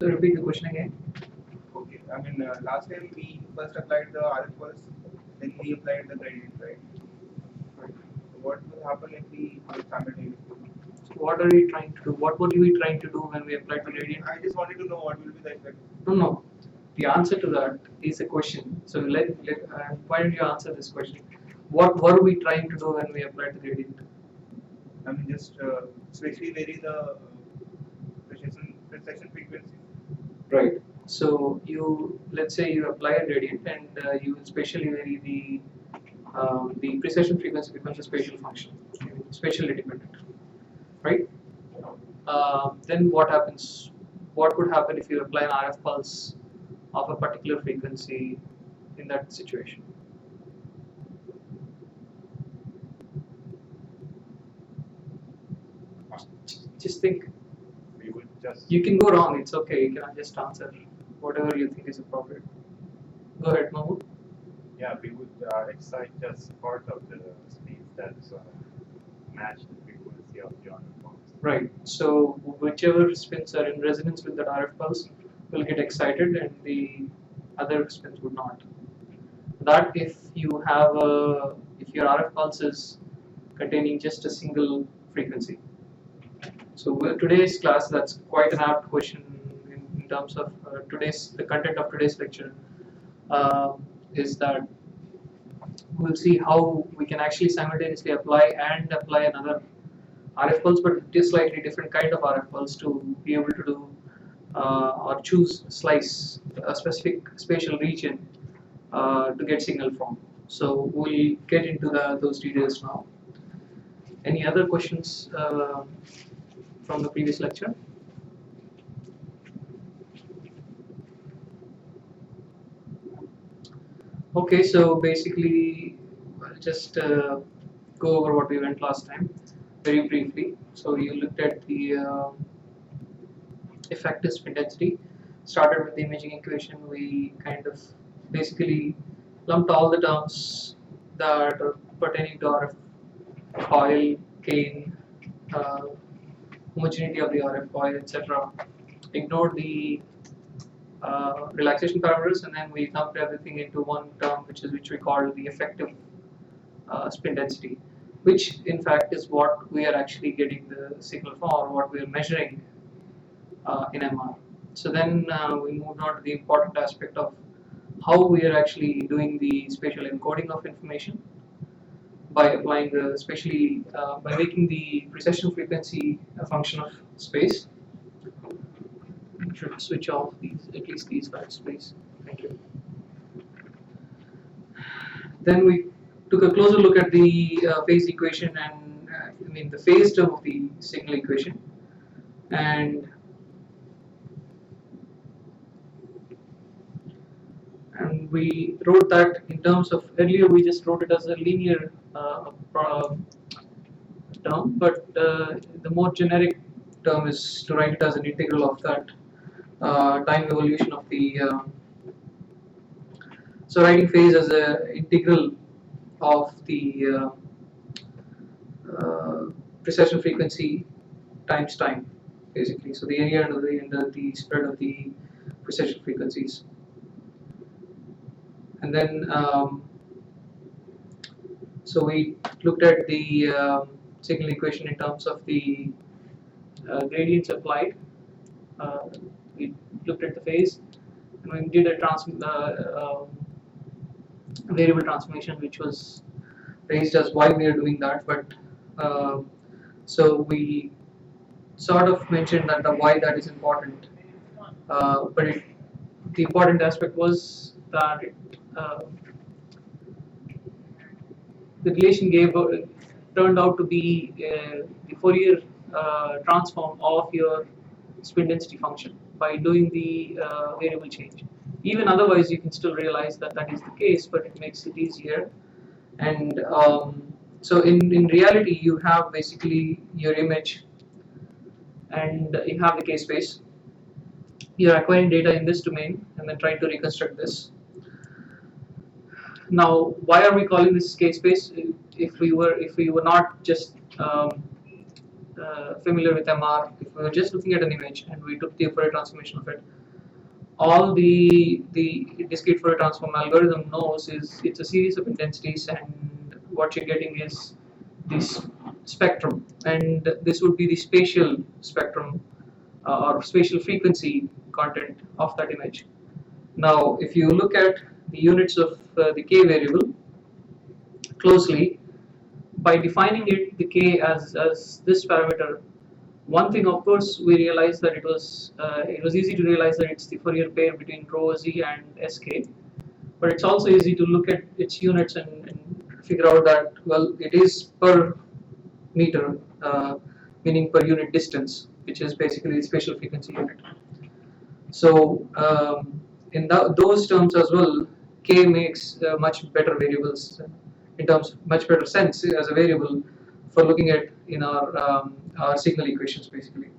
Repeat the question again. Okay, I mean, last time we first applied the RF pulse, then we applied the gradient, right? What will happen if we do it simultaneously? What are we trying to do? What were we trying to do when we applied the gradient? I just wanted to know what will be the effect. No. The answer to that is a question. So why don't you answer this question? What were we trying to do when we applied the gradient? I mean, just especially vary the precession frequency. Right. So let's say you apply a gradient and you will spatially vary the precession frequency becomes a spatial function, spatially dependent, right? Then what happens? What would happen if you apply an RF pulse of a particular frequency in that situation? Just think. We would just. You can go wrong. It's okay. You can just answer whatever you think is appropriate. Go ahead, Mahmood. Yeah, we would excite just part of the speed that match the frequency of the RF pulse. Right. So whichever spins are in resonance with that RF pulse will get excited, and the other spins would not. That if your RF pulse is containing just a single frequency. So today's class, that's quite an apt question in terms of the content of today's lecture, is that we'll see how we can actually simultaneously apply another RF pulse, but it is slightly different kind of RF pulse to be able to do or slice a specific spatial region to get signal from. So we'll get into those details now. Any other questions from the previous lecture? Okay, so basically I'll just go over what we went last time very briefly. So you looked at the effective spin density, started with the imaging equation. We kind of basically lumped all the terms that are pertaining to RF coil, gain, homogeneity of the RF coil, etc. Ignored the relaxation parameters, and then we lumped everything into one term, which we call the effective spin density, which in fact is what we are actually getting the signal from, or what we are measuring in MR. So then we moved on to the important aspect of how we are actually doing the spatial encoding of information by applying by making the precession frequency a function of space. I should switch off at least these lights, please. Thank you. Then we took a closer look at the phase equation and the phase term of the signal equation, and we wrote that in terms of, earlier we just wrote it as a linear term, but the more generic term is to write it as an integral of that time evolution of the so writing phase as an integral of the precession frequency times time, basically. So the area under the spread of the precession frequencies. And then so we looked at the signal equation in terms of the gradients applied. We looked at the phase, and we did a variable transformation, which was raised as why we are doing that. But so we sort of mentioned that the why that is important, but the important aspect was that the relation turned out to be the Fourier transform of your spin density function by doing the variable change. Even otherwise, you can still realize that is the case, but it makes it easier. And so in reality, you have basically your image, and you have the K space. You're acquiring data in this domain, and then trying to reconstruct this. Now, why are we calling this K space? If we were not just familiar with MR, if we were just looking at an image and we took the Fourier transformation of it, all the discrete Fourier transform algorithm knows is it's a series of intensities, and what you're getting is this spectrum, and this would be the spatial spectrum or spatial frequency content of that image. Now, if you look at the units of the k variable closely, by defining it, the k as this parameter, one thing, of course, we realized that it was easy to realize that it's the Fourier pair between rho z and sk, but it's also easy to look at its units and figure out that, well, it is per meter, meaning per unit distance, which is basically the spatial frequency unit. So in those terms as well, k makes much better variables in terms of much better sense as a variable for looking at in our signal equations basically.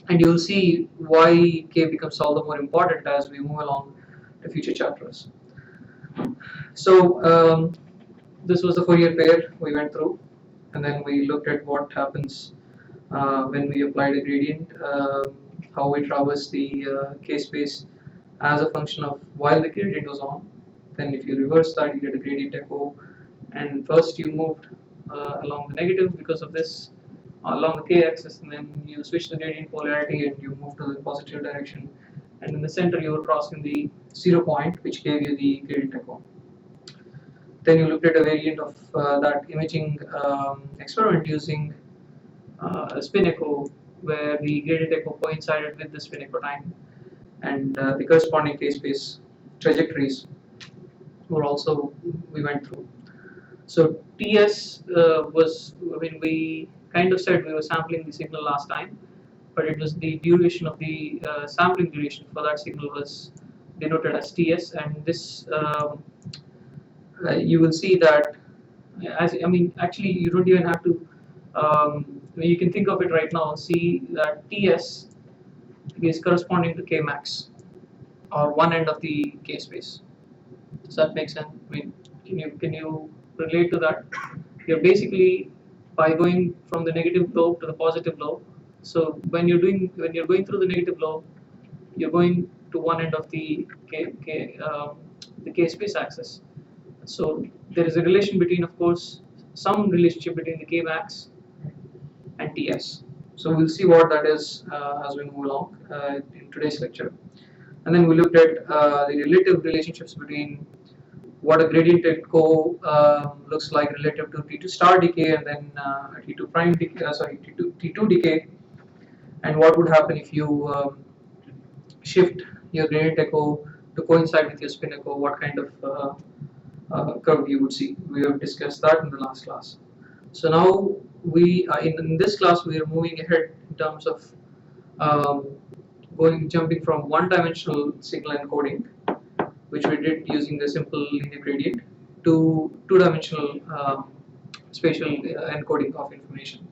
And you'll see why k becomes all the more important as we move along to future chapters. So this was the Fourier pair we went through, and then we looked at what happens when we applied a gradient, how we traverse the k-space as a function of while the gradient was on. Then if you reverse that, you get a gradient echo, and first you moved along the negative because of this, along the k-axis, and then you switch the gradient polarity and you move to the positive direction, and in the center you were crossing the 0 point, which gave you the gradient echo. Then you looked at a variant of that imaging experiment using a spin echo, where the gradient echo coincided with the spin echo time, and the corresponding k-space trajectories were also we went through. So TS was, I mean, we kind of said we were sampling the signal last time, but it was the duration of the sampling duration for that signal was denoted as TS, and this you will see that, as I mean, actually you don't even have to. You can think of it right now. See that TS is corresponding to K max, or one end of the K space. Does that make sense? I mean, can you relate to that? You're basically, by going from the negative lobe to the positive lobe. So when you're going through the negative lobe, you're going to one end of the K space axis. So there is a relation between, of course, some relationship between the K max and TS. So we'll see what that is as we move along in today's lecture. And then we looked at the relative relationships between what a gradient echo looks like relative to T2 star decay, and then T2 prime decay, T2 decay, and what would happen if you shift your gradient echo to coincide with your spin echo, what kind of curve you would see. We have discussed that in the last class. So now we in this class we are moving ahead in terms of jumping from one-dimensional signal encoding, which we did using the simple linear gradient, to two-dimensional spatial encoding of information.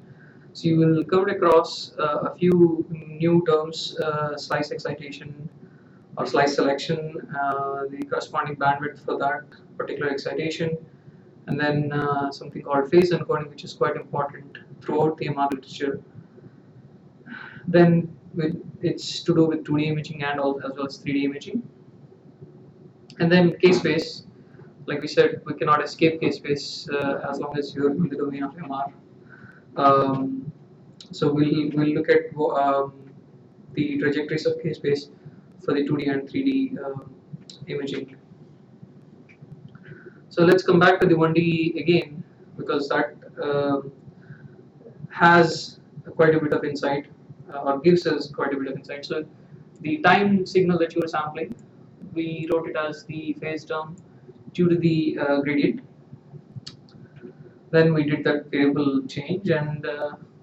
So you will come across a few new terms: slice excitation or slice selection, the corresponding bandwidth for that particular excitation, and then something called phase encoding, which is quite important throughout the MR literature. Then it's to do with 2D imaging and as well as 3D imaging. And then k-space, like we said, we cannot escape k-space as long as you're in the domain of MR. So we'll look at the trajectories of k-space for the 2D and 3D imaging. So let's come back to the 1D again, because that has quite a bit of insight, or gives us quite a bit of insight. So the time signal that you were sampling, we wrote it as the phase term due to the gradient. Then we did that variable change, and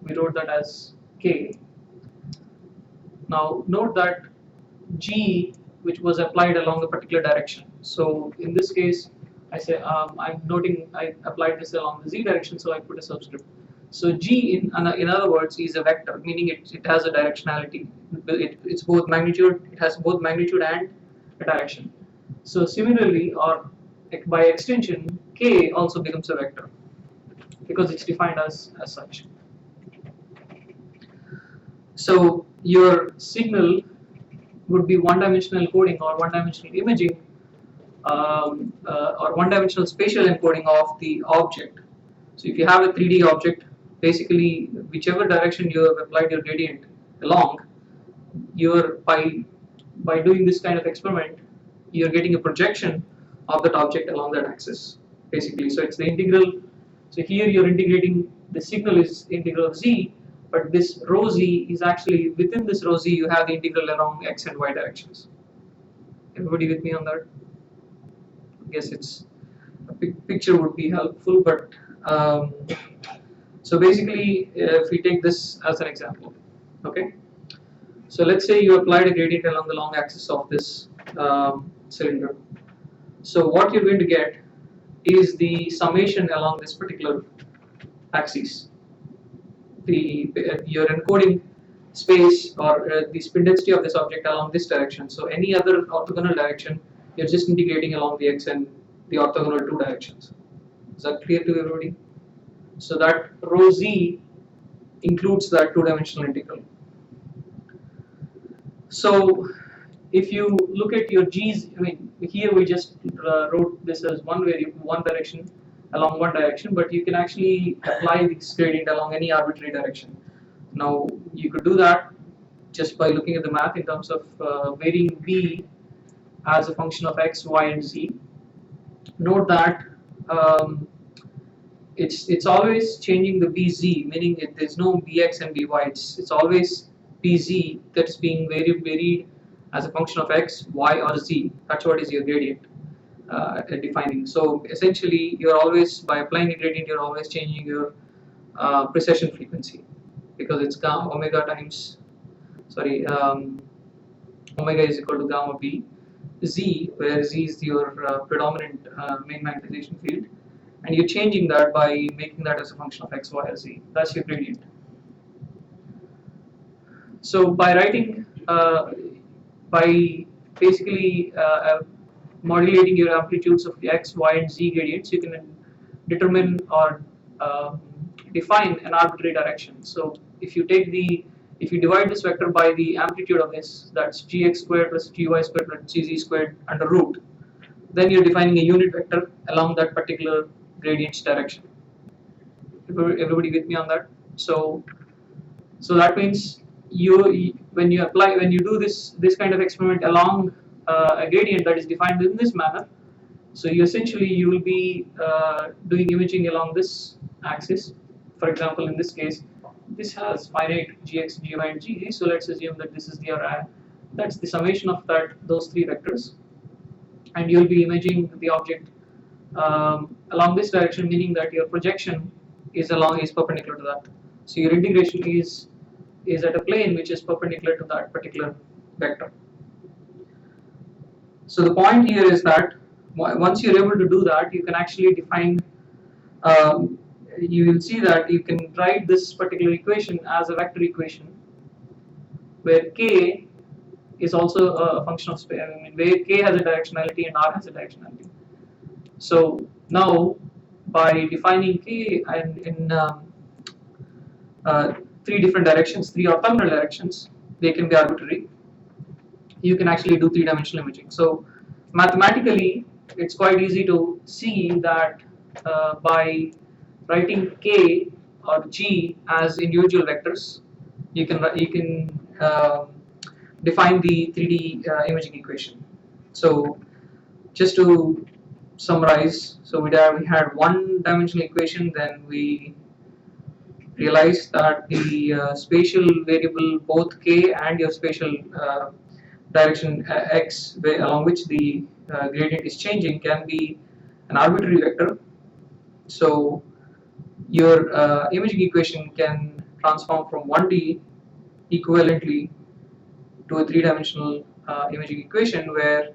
we wrote that as k. Now note that g, which was applied along a particular direction. So in this case, I say I'm noting I applied this along the z direction, so I put a subscript. So g in other words is a vector, meaning it has a directionality. It's both magnitude. It has both magnitude and a direction. So similarly, or by extension, k also becomes a vector because it's defined as such. So your signal would be one-dimensional coding or one-dimensional imaging or one-dimensional spatial encoding of the object. So if you have a 3D object, basically whichever direction you have applied your gradient along, you're by doing this kind of experiment, you're getting a projection of that object along that axis, basically. So it's the integral. So here you're integrating, the signal is integral of z, but this rho z is actually within this rho z you have the integral along x and y directions. Everybody with me on that? I guess it's a picture would be helpful, but so basically if we take this as an example, okay. So let's say you applied a gradient along the long axis of this cylinder. So what you're going to get is the summation along this particular axis. You're encoding space or the spin density of this object along this direction. So any other orthogonal direction, you're just integrating along the x and the orthogonal two directions. Is that clear to everybody? So that rho z includes that two-dimensional integral. So if you look at your g's, I mean here we just wrote this as one variable, one direction along one direction, but you can actually apply this gradient along any arbitrary direction. Now you could do that just by looking at the math in terms of varying b as a function of x, y, and z. Note that it's always changing the bz, meaning there's no bx and by. It's always bz that's being varied as a function of x, y, or z. That's what is your gradient defining. So essentially, you're always, by applying a gradient, you're always changing your precession frequency, because it's gamma omega times, sorry, omega is equal to gamma b z, where z is your predominant main magnetization field, and you're changing that by making that as a function of x, y, or z. That's your gradient. So by writing, by basically modulating your amplitudes of the x, y, and z gradients, you can determine or define an arbitrary direction. So if you divide this vector by the amplitude of this, that's gx squared plus gy squared plus gz squared under root, then you're defining a unit vector along that particular gradient's direction. Everybody with me on that? So that means when you do this kind of experiment along a gradient that is defined in this manner, so you will be doing imaging along this axis. For example, in this case, this has finite gx, gy, and gz. So let's assume that this is that's the summation of those three vectors, and you'll be imaging the object along this direction, meaning that your projection is perpendicular to that. So your integration is at a plane which is perpendicular to that particular vector. So the point here is that once you're able to do that, you can actually define, you will see that you can write this particular equation as a vector equation, where k is also a function of space, where k has a directionality and r has a directionality. So now by defining k and in three different directions, three orthogonal directions, they can be arbitrary, you can actually do three-dimensional imaging. So mathematically, it's quite easy to see that by writing k or g as individual vectors, you can define the 3D imaging equation. So just to summarize, so we had one-dimensional equation, then we realized that the spatial variable, both k and your spatial direction x, along which the gradient is changing, can be an arbitrary vector. So your imaging equation can transform from 1D equivalently to a three-dimensional imaging equation, where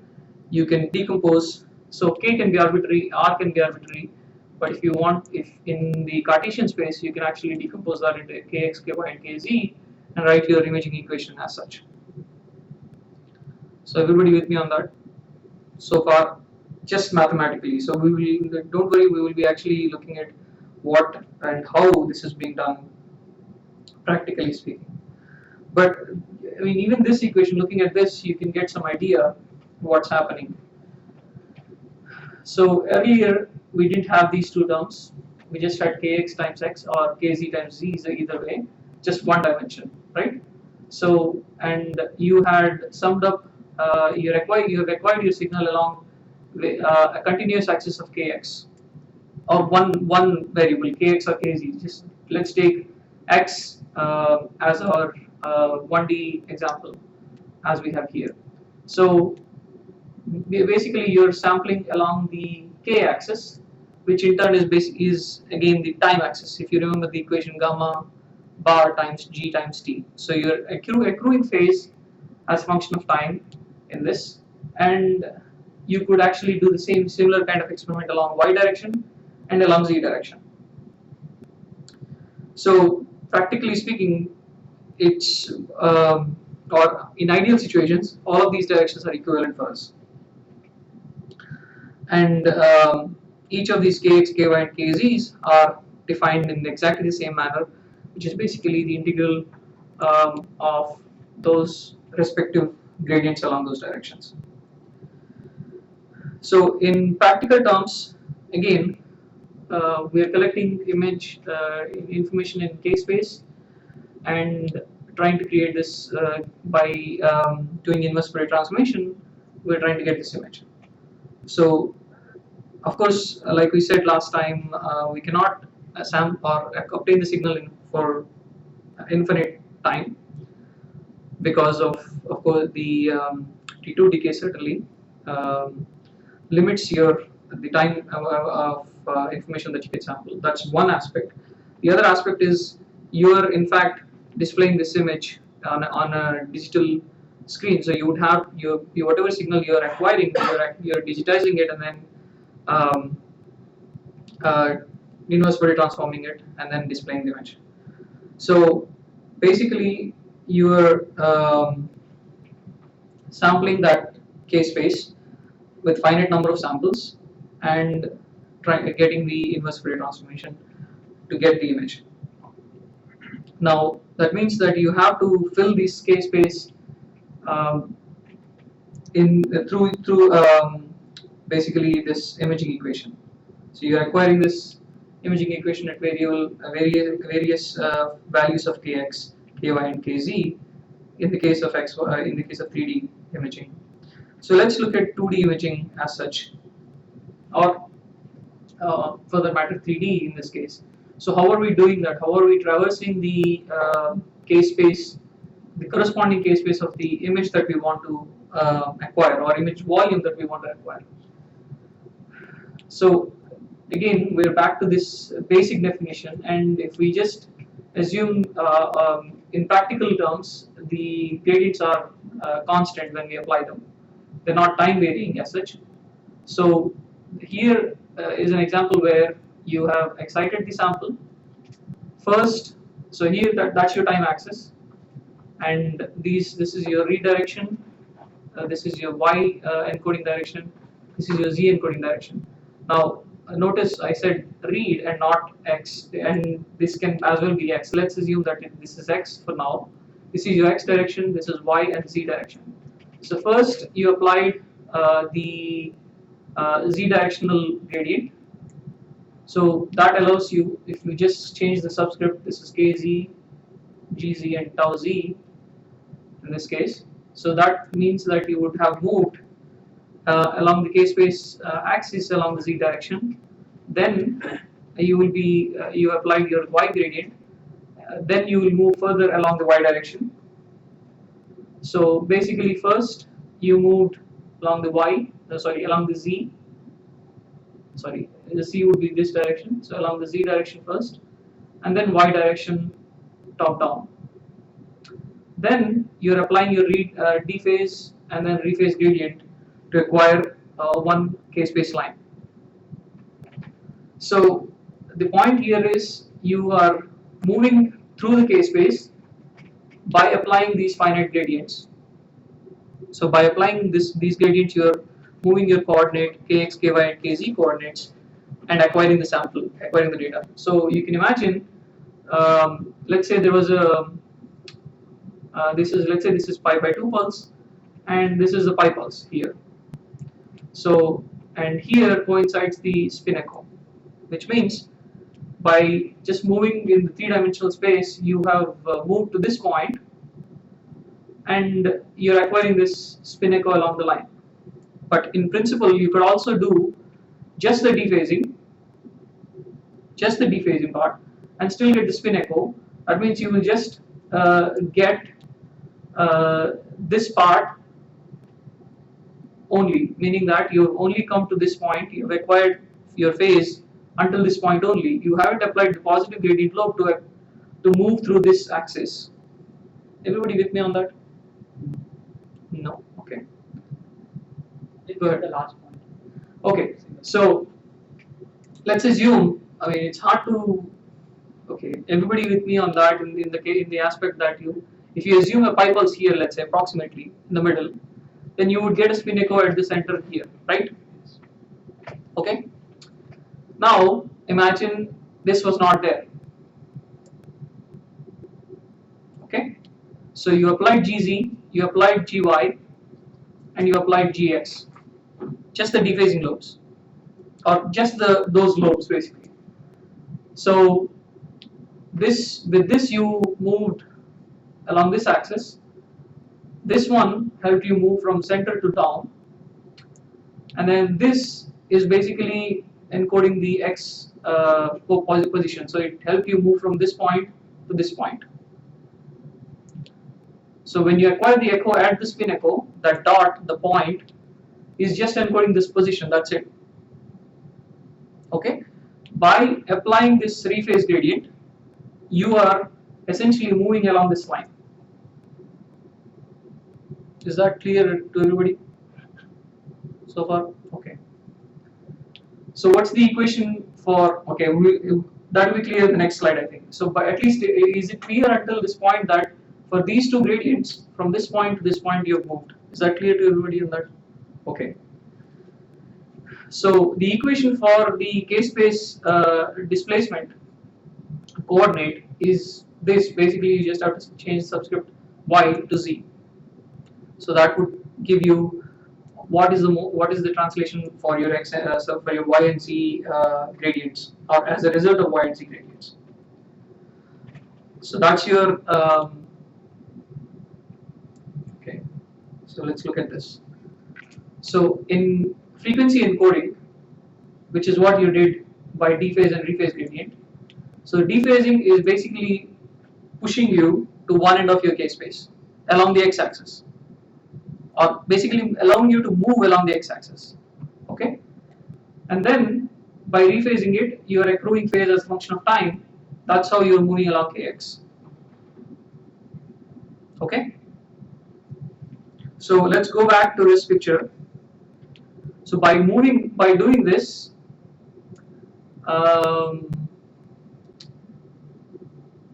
you can decompose. So k can be arbitrary, r can be arbitrary, but if you want, if in the Cartesian space, you can actually decompose that into kx, ky, and kz and write your imaging equation as such. So everybody with me on that? So far, just mathematically. So we will, don't worry, we will be actually looking at what and how this is being done, practically speaking. But I mean, even this equation, looking at this, you can get some idea what's happening. So earlier we didn't have these two terms. We just had kx times x or kz times z, so either way, just one dimension, right? So, and you had summed up, you have acquired your signal along a continuous axis of kx, or one variable kx or kz. Just let's take x as our 1D example, as we have here. So basically you're sampling along the k-axis, which in turn is again the time axis. If you remember the equation, gamma bar times g times t. So you're accruing phase as a function of time in this, and you could actually do the similar kind of experiment along y direction and along z direction. So practically speaking, it's or in ideal situations, all of these directions are equivalent for us. And each of these kx, ky, and kz's are defined in exactly the same manner, which is basically the integral of those respective gradients along those directions. So in practical terms, again, we are collecting image information in k-space and trying to create this by doing inverse Fourier transformation. We're trying to get this image. So, of course, like we said last time, we cannot obtain the signal for infinite time because of course the T2 decay certainly limits the time of information that you can sample. That's one aspect. The other aspect is you are in fact displaying this image on a digital screen. So you would have your whatever signal you are acquiring, you're digitizing it and then inverse Fourier transforming it and then displaying the image. So basically you are sampling that k-space with finite number of samples and getting the inverse Fourier transformation to get the image. Now that means that you have to fill this k-space through basically this imaging equation. So you are acquiring this imaging equation at various values of kx, ky, and kz in the case of in the case of 3D imaging. So let's look at 2D imaging as such, or for that matter 3D in this case. So how are we doing that? How are we traversing the k-space, the corresponding k-space of the image that we want to acquire, or image volume that we want to acquire? So again, we're back to this basic definition, and if we just assume in practical terms the gradients are constant when we apply them, they're not time varying as such. So here is an example where you have excited the sample first. So here that's your time axis, and this is your redirection, this is your y encoding direction, this is your z encoding direction. Now notice I said read and not x, and this can as well be x. Let's assume that this is x for now. This is your x direction, this is y and z direction. So first you applied the z directional gradient. So that allows you, if you just change the subscript, this is kz, gz, and tau z in this case. So that means that you would have moved along the k-space axis along the z direction. Then you will be you applied your y gradient. Then you will move further along the y direction. So basically, first you moved along the y, along the z. Sorry, the z would be this direction. So along the z direction first, and then y direction top down. Then you're applying your d phase and then rephase gradient to acquire one k-space line. So the point here is you are moving through the k-space by applying these finite gradients. So by applying these gradients, you are moving your coordinate kx, ky, and kz coordinates and acquiring the sample, acquiring the data. So you can imagine, let's say there was This is, let's say this is pi by 2 pulse, and this is the pi pulse here. So, and here coincides the spin echo, which means by just moving in the three-dimensional space, you have moved to this point, and you're acquiring this spin echo along the line. But in principle, you could also do just the dephasing part, and still get the spin echo. That means you will just get this part only, meaning that you've only come to this point, you've acquired your phase until this point only. You haven't applied the positive gradient lobe to move through this axis. Everybody with me on that? No? Okay. Go ahead. The last point. Okay, so let's assume, I mean, it's hard to, okay, everybody with me on that in the aspect that if you assume a pi pulse here, let's say approximately in the middle, then you would get a spin echo at the center here, right? Okay. Now imagine this was not there. Okay. So you applied GZ, you applied GY, and you applied GX. Just the dephasing lobes, or just those lobes basically. So with this you moved along this axis. This one helped you move from center to down, and then this is basically encoding the X position. So it helped you move from this point to this point. So when you acquire the echo at the spin echo, that dot, the point, is just encoding this position. That's it. Okay. By applying this three-phase gradient, you are essentially moving along this line. Is that clear to everybody so far? Okay. So what's the equation for, okay, that will be clear in the next slide, I think. So but at least is it clear until this point that for these two gradients, from this point to this point you have moved? Is that clear to everybody on that? Okay. So the equation for the k-space displacement coordinate is this. Basically, you just have to change subscript y to z. So that would give you what is the translation for your x for your y and z gradients, or as a result of y and z gradients. So that's your okay. So let's look at this. So in frequency encoding, which is what you did by dephase and rephase gradient. So dephasing is basically pushing you to one end of your k-space along the x-axis, or basically allowing you to move along the x-axis. Okay, and then by rephasing it, you are accruing phase as a function of time. That's how you are moving along kx. Okay. So let's go back to this picture. So by doing this,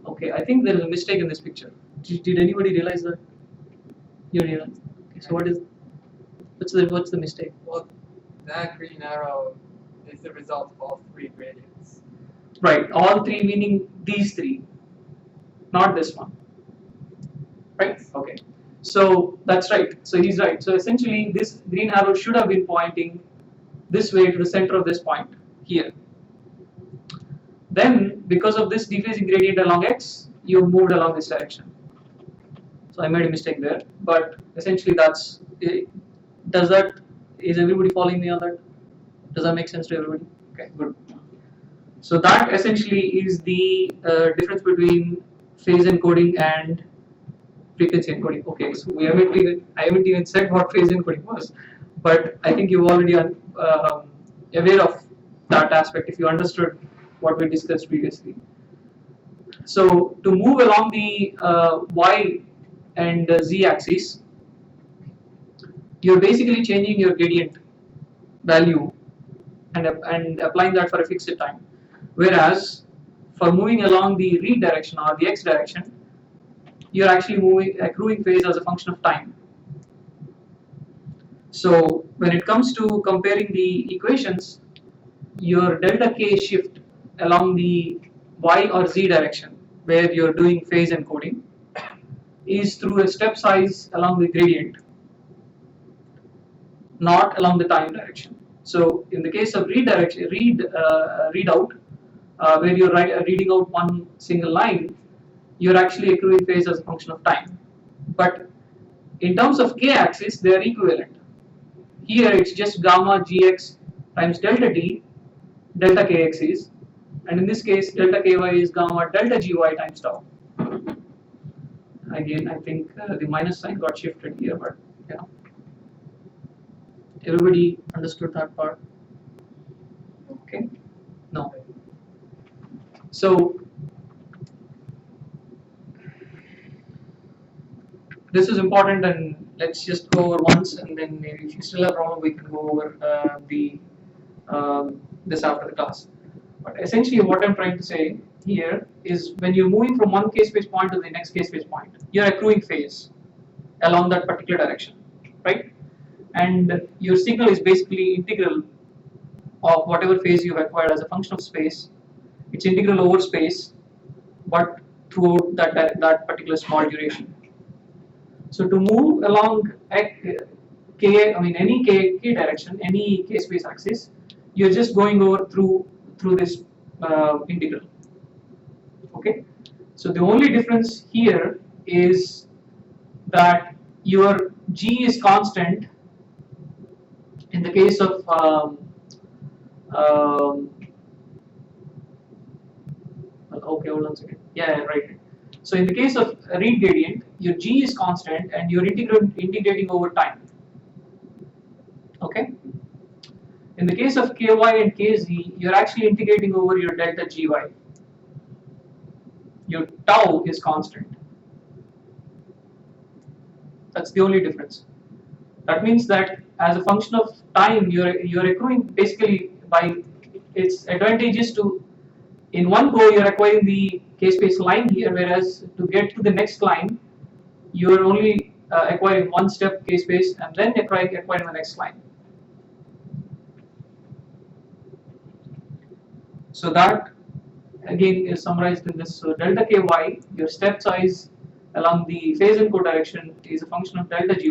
okay, I think there is a mistake in this picture. Did anybody realize that? You realize? Okay, so what's the mistake? Well, that green arrow is the result of all three gradients. Right, all three meaning these three, not this one. Right? Okay. So that's right. So he's right. So essentially, this green arrow should have been pointing this way to the center of this point here. Then, because of this dephasing gradient along x, you moved along this direction. So I made a mistake there, but essentially that's it. Is everybody following me on that? Does that make sense to everybody? Okay, good. So that essentially is the difference between phase encoding and frequency encoding. Okay, so I haven't even said what phase encoding was, but I think you already are aware of that aspect if you understood what we discussed previously. So to move along the y and z axis, you're basically changing your gradient value and applying that for a fixed time. Whereas for moving along the read direction or the x direction, you're actually accruing phase as a function of time. So when it comes to comparing the equations, your delta k shift along the y or z direction, where you're doing phase encoding, is through a step size along the gradient, not along the time direction. So in the case of readout, where you're reading out one single line, you're actually accruing phase as a function of time. But in terms of k-axis, they are equivalent. Here it's just gamma gx times delta t, delta kx is, and in this case delta ky is gamma delta gy times tau. Again, I think the minus sign got shifted here, but yeah. Everybody understood that part? Okay. No. So this is important, and let's just go over once, and then if you still have problem, we can go over this after the class. But essentially, what I'm trying to say here is when you're moving from one k-space point to the next k-space point, you're accruing phase along that particular direction, right? And your signal is basically integral of whatever phase you've acquired as a function of space. It's integral over space, but throughout that particular small duration. So to move along any k direction, any k space axis, you're just going over through this integral. Okay. So the only difference here is that your g is constant in the case of okay, hold on a second. Yeah, right. So in the case of a read gradient, your g is constant and you're integrating over time. Okay. In the case of ky and kz, you're actually integrating over your delta gy. Your tau is constant. That's the only difference. That means that as a function of time, you're accruing basically by its advantages to, in one go you're acquiring the k-space line here, whereas to get to the next line, you're only acquiring one step k-space and then acquiring the next line. So that again is summarized in this. So delta ky, your step size along the phase encode direction, is a function of delta gy,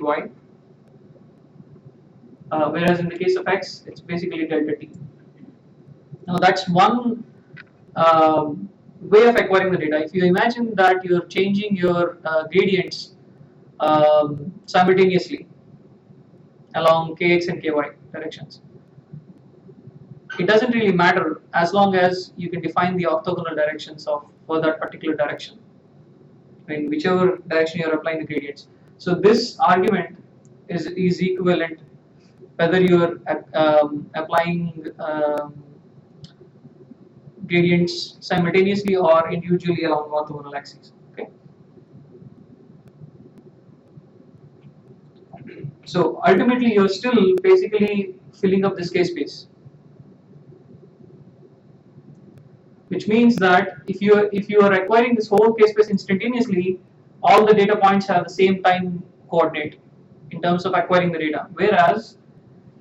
whereas in the case of x, it's basically delta t. Now that's one way of acquiring the data. If you imagine that you're changing your gradients simultaneously along kx and ky directions, it doesn't really matter as long as you can define the orthogonal directions for that particular direction, in whichever direction you're applying the gradients. So this argument is equivalent whether you're applying gradients simultaneously or individually along orthogonal axes. Okay. So ultimately, you're still basically filling up this k-space, which means that if you are acquiring this whole k-space instantaneously, all the data points have the same time coordinate in terms of acquiring the data. Whereas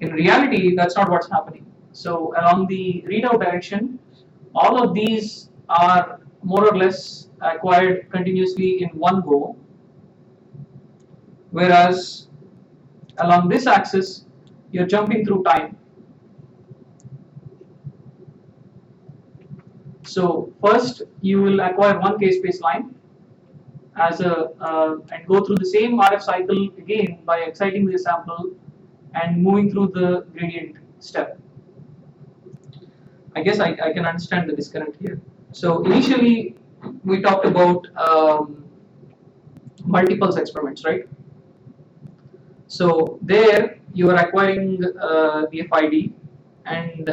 in reality, that's not what's happening. So along the readout direction, all of these are more or less acquired continuously in one go, whereas along this axis, you're jumping through time. So first, you will acquire one k-space line as and go through the same RF cycle again by exciting the sample and moving through the gradient step. I guess I can understand the disconnect here. So initially, we talked about multipulse experiments, right? So there, you are acquiring the FID and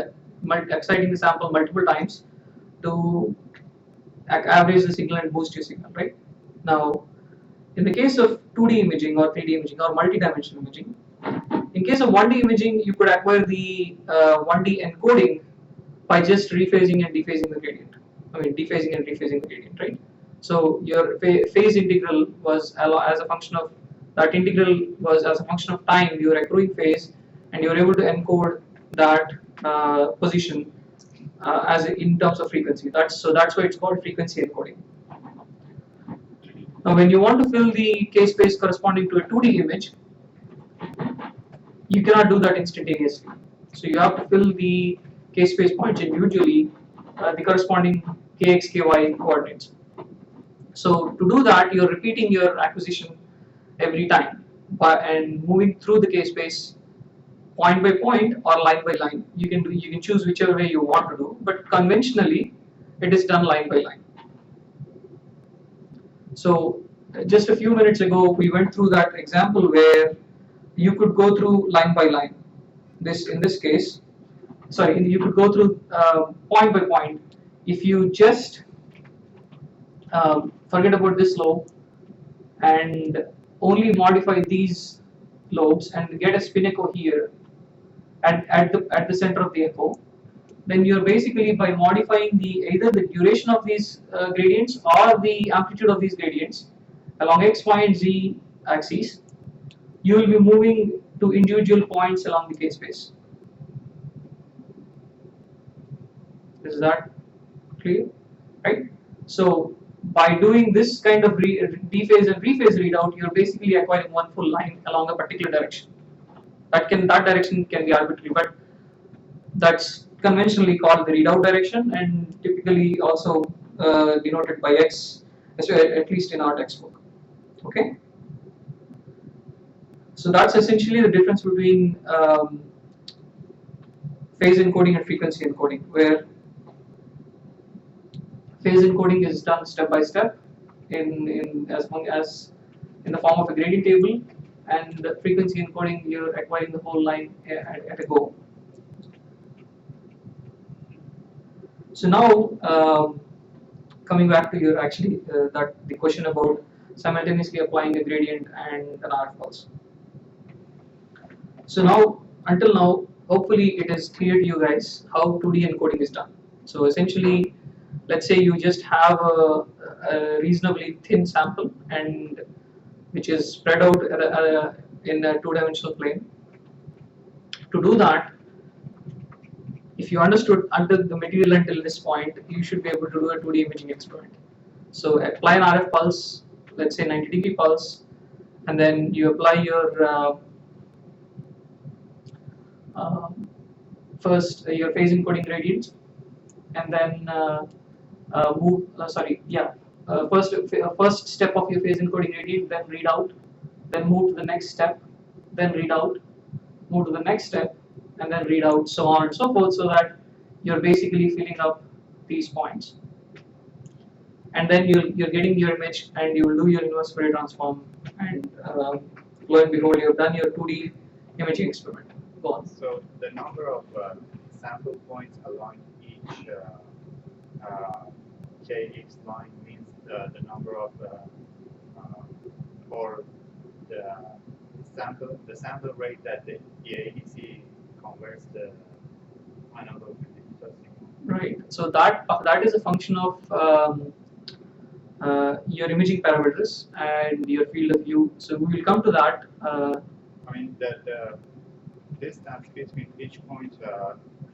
exciting the sample multiple times to average the signal and boost your signal, right? Now, in the case of 2D imaging or 3D imaging or multidimensional imaging, in case of 1D imaging, you could acquire the 1D encoding by just rephasing and dephasing the gradient. I mean, dephasing and rephasing the gradient, right? So your phase integral was as a function of that integral was as a function of time. You are accruing phase, and you are able to encode that position as in terms of frequency. That's why it's called frequency encoding. Now when you want to fill the k-space corresponding to a 2D image, you cannot do that instantaneously. So you have to fill the k-space points individually, the corresponding kx, ky coordinates. So to do that, you're repeating your acquisition every time and moving through the k-space point by point or line by line. You can choose whichever way you want to do, but conventionally it is done line by line. So just a few minutes ago we went through that example where you could go through line by line. In this case, sorry, you could go through point by point. If you just forget about this lobe and only modify these lobes and get a spin echo here at the center of the echo, then you're basically, by modifying either the duration of these gradients or the amplitude of these gradients along x, y, and z axes, you will be moving to individual points along the k-space. Is that clear? Right? So by doing this kind of dephase and rephase readout, you're basically acquiring one full line along a particular direction. That direction can be arbitrary, but that's conventionally called the readout direction and typically also denoted by x, at least in our textbook. Okay. So that's essentially the difference between phase encoding and frequency encoding, where phase encoding is done step by step in the form of a gradient table, and the frequency encoding you're acquiring the whole line at a go. So now coming back to your the question about simultaneously applying a gradient and an RF pulse. So now, until now, hopefully it is clear to you guys how 2D encoding is done. So essentially, let's say you just have a reasonably thin sample and which is spread out in a two-dimensional plane. To do that, if you understood the material until this point, you should be able to do a 2D imaging experiment. So apply an RF pulse, let's say 90-degree pulse, and then you apply your first your phase encoding gradients, and then first step of your phase encoding gradient, then read out, then move to the next step, then read out, move to the next step, and then read out, so on and so forth, so that you're basically filling up these points. And then you're getting your image, and you will do your inverse Fourier transform, and lo and behold, you've done your 2D imaging experiment. Go on. So the number of sample points along each kx line means the number of or the sample rate that the ADC converts the analog to digital signal. Right. So that is a function of your imaging parameters and your field of view. So we will come to that. I mean that distance between each point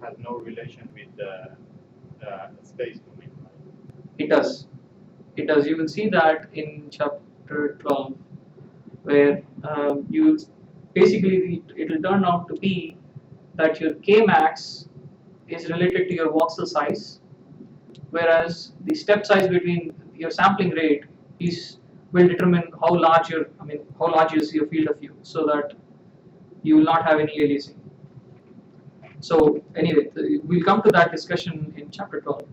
has no relation with the space domain. It does. It does. You will see that in chapter 12, where you will basically it will turn out to be that your k max is related to your voxel size, whereas the step size between your sampling rate will determine how large is your field of view, so that you will not have any aliasing. So anyway, we'll come to that discussion in chapter 12,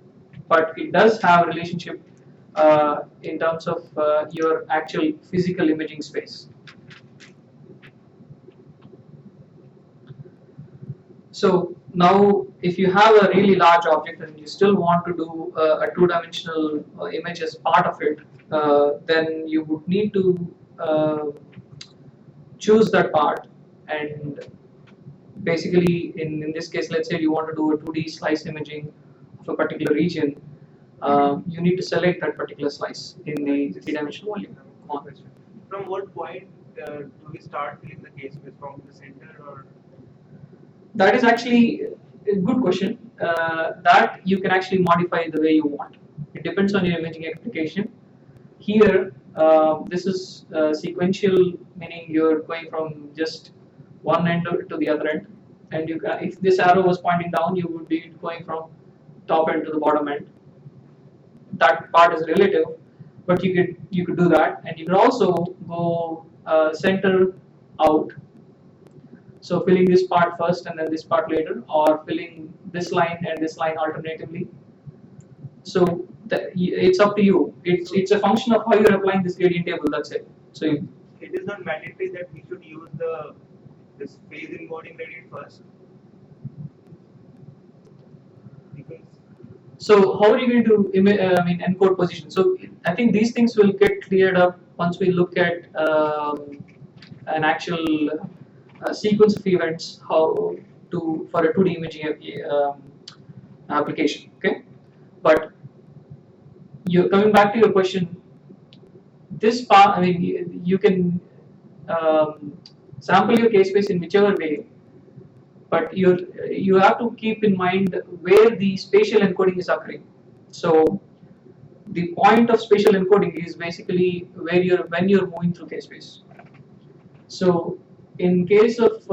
but it does have a relationship in terms of your actual physical imaging space. So now, if you have a really large object and you still want to do a two-dimensional image as part of it, then you would need to choose that part. And basically, in this case, let's say you want to do a 2D slice imaging of a particular region, you need to select that particular slice in the three-dimensional volume. From what point do we start filling the k-space? From the center, or? That is actually a good question. That you can actually modify the way you want. It depends on your imaging application. Here, this is sequential, meaning you're going from just one end to the other end, and you can, if this arrow was pointing down, you would be going from top end to the bottom end. That part is relative, but you could do that, and you could also go center out. So filling this part first and then this part later, or filling this line and this line alternatively. So it's up to you. It's a function of how you're applying this gradient table. That's it. So it is not mandatory that we should use this phase encoding gradient first. Because so how are you going to encode position? So I think these things will get cleared up once we look at an actual sequence of events, how to for a 2D imaging application. Okay, but you coming back to your question, this part, you can sample your k-space in whichever way, but you have to keep in mind where the spatial encoding is occurring. So the point of spatial encoding is basically where when you're moving through k-space. So in case of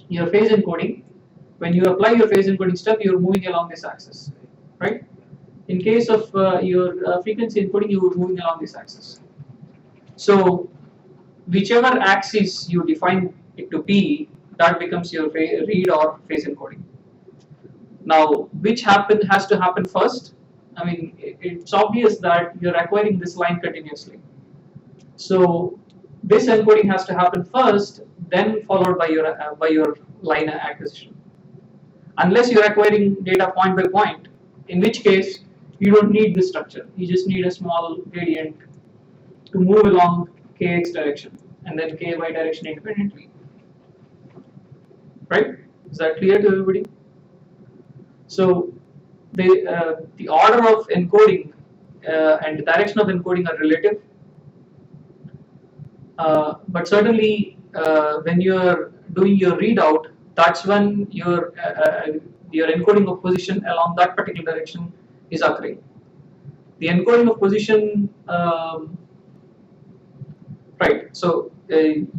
your phase encoding, when you apply your phase encoding step, you're moving along this axis, right? In case of your frequency encoding, you are moving along this axis. So whichever axis you define it to be, that becomes your read or phase encoding. Now, which has to happen first? It's obvious that you're acquiring this line continuously. So this encoding has to happen first, then followed by your line acquisition. Unless you're acquiring data point by point, in which case you don't need this structure. You just need a small gradient to move along kx direction and then ky direction independently. Right? Is that clear to everybody? So the order of encoding and the direction of encoding are relative, but certainly when you are doing your readout, that's when your encoding of position along that particular direction is occurring. The encoding of position, right? So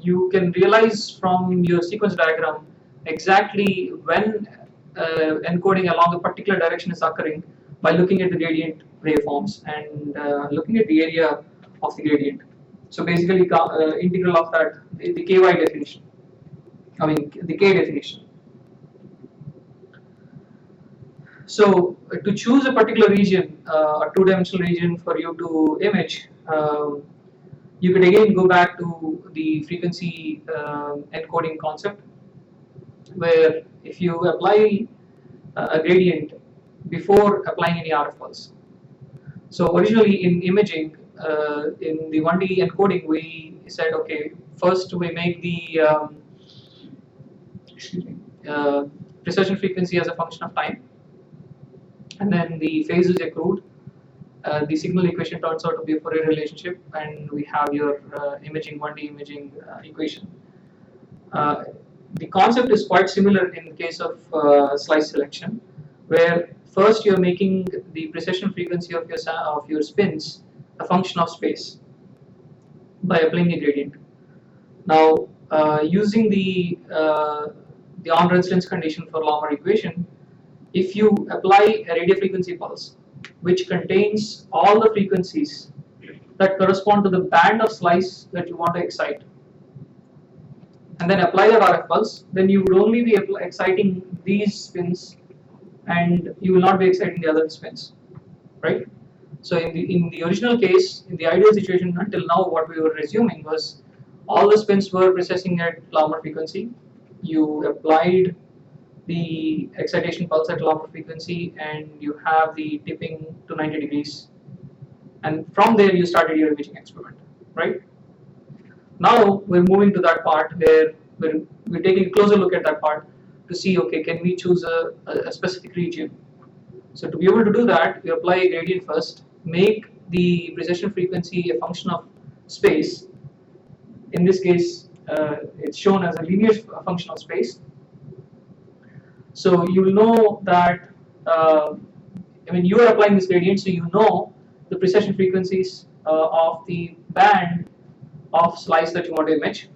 you can realize from your sequence diagram exactly when encoding along a particular direction is occurring by looking at the gradient waveforms and looking at the area of the gradient. So basically, integral of that, the ky definition. The k definition. So to choose a particular region, a two-dimensional region for you to image, you could again go back to the frequency encoding concept, where if you apply a gradient before applying any RF pulse. So originally in imaging, in the 1D encoding, we said, okay, first we make the precession frequency as a function of time, and then the phase is accrued. The signal equation turns out to be a Fourier relationship, and we have your 1D imaging equation. The concept is quite similar in the case of slice selection, where first you're making the precession frequency of your spins a function of space by applying a gradient. Now, using the on-residence condition for Lamarck equation, if you apply a radio frequency pulse which contains all the frequencies that correspond to the band of slice that you want to excite, and then apply that RF pulse, then you would only be exciting these spins and you will not be exciting the other spins, right? So in the original case, in the ideal situation until now, what we were assuming was all the spins were precessing at Lamarck frequency. You applied the excitation pulse at Lamarck frequency and you have the tipping to 90 degrees, and from there you started your imaging experiment, right? Now we're moving to that part where we're taking a closer look at that part to see, okay, can we choose a specific region? So to be able to do that, we apply a gradient first, make the precession frequency a function of space. In this case, it's shown as a linear function of space. So you will know that, you are applying this gradient, so you know the precession frequencies of the band of slice that you want to image,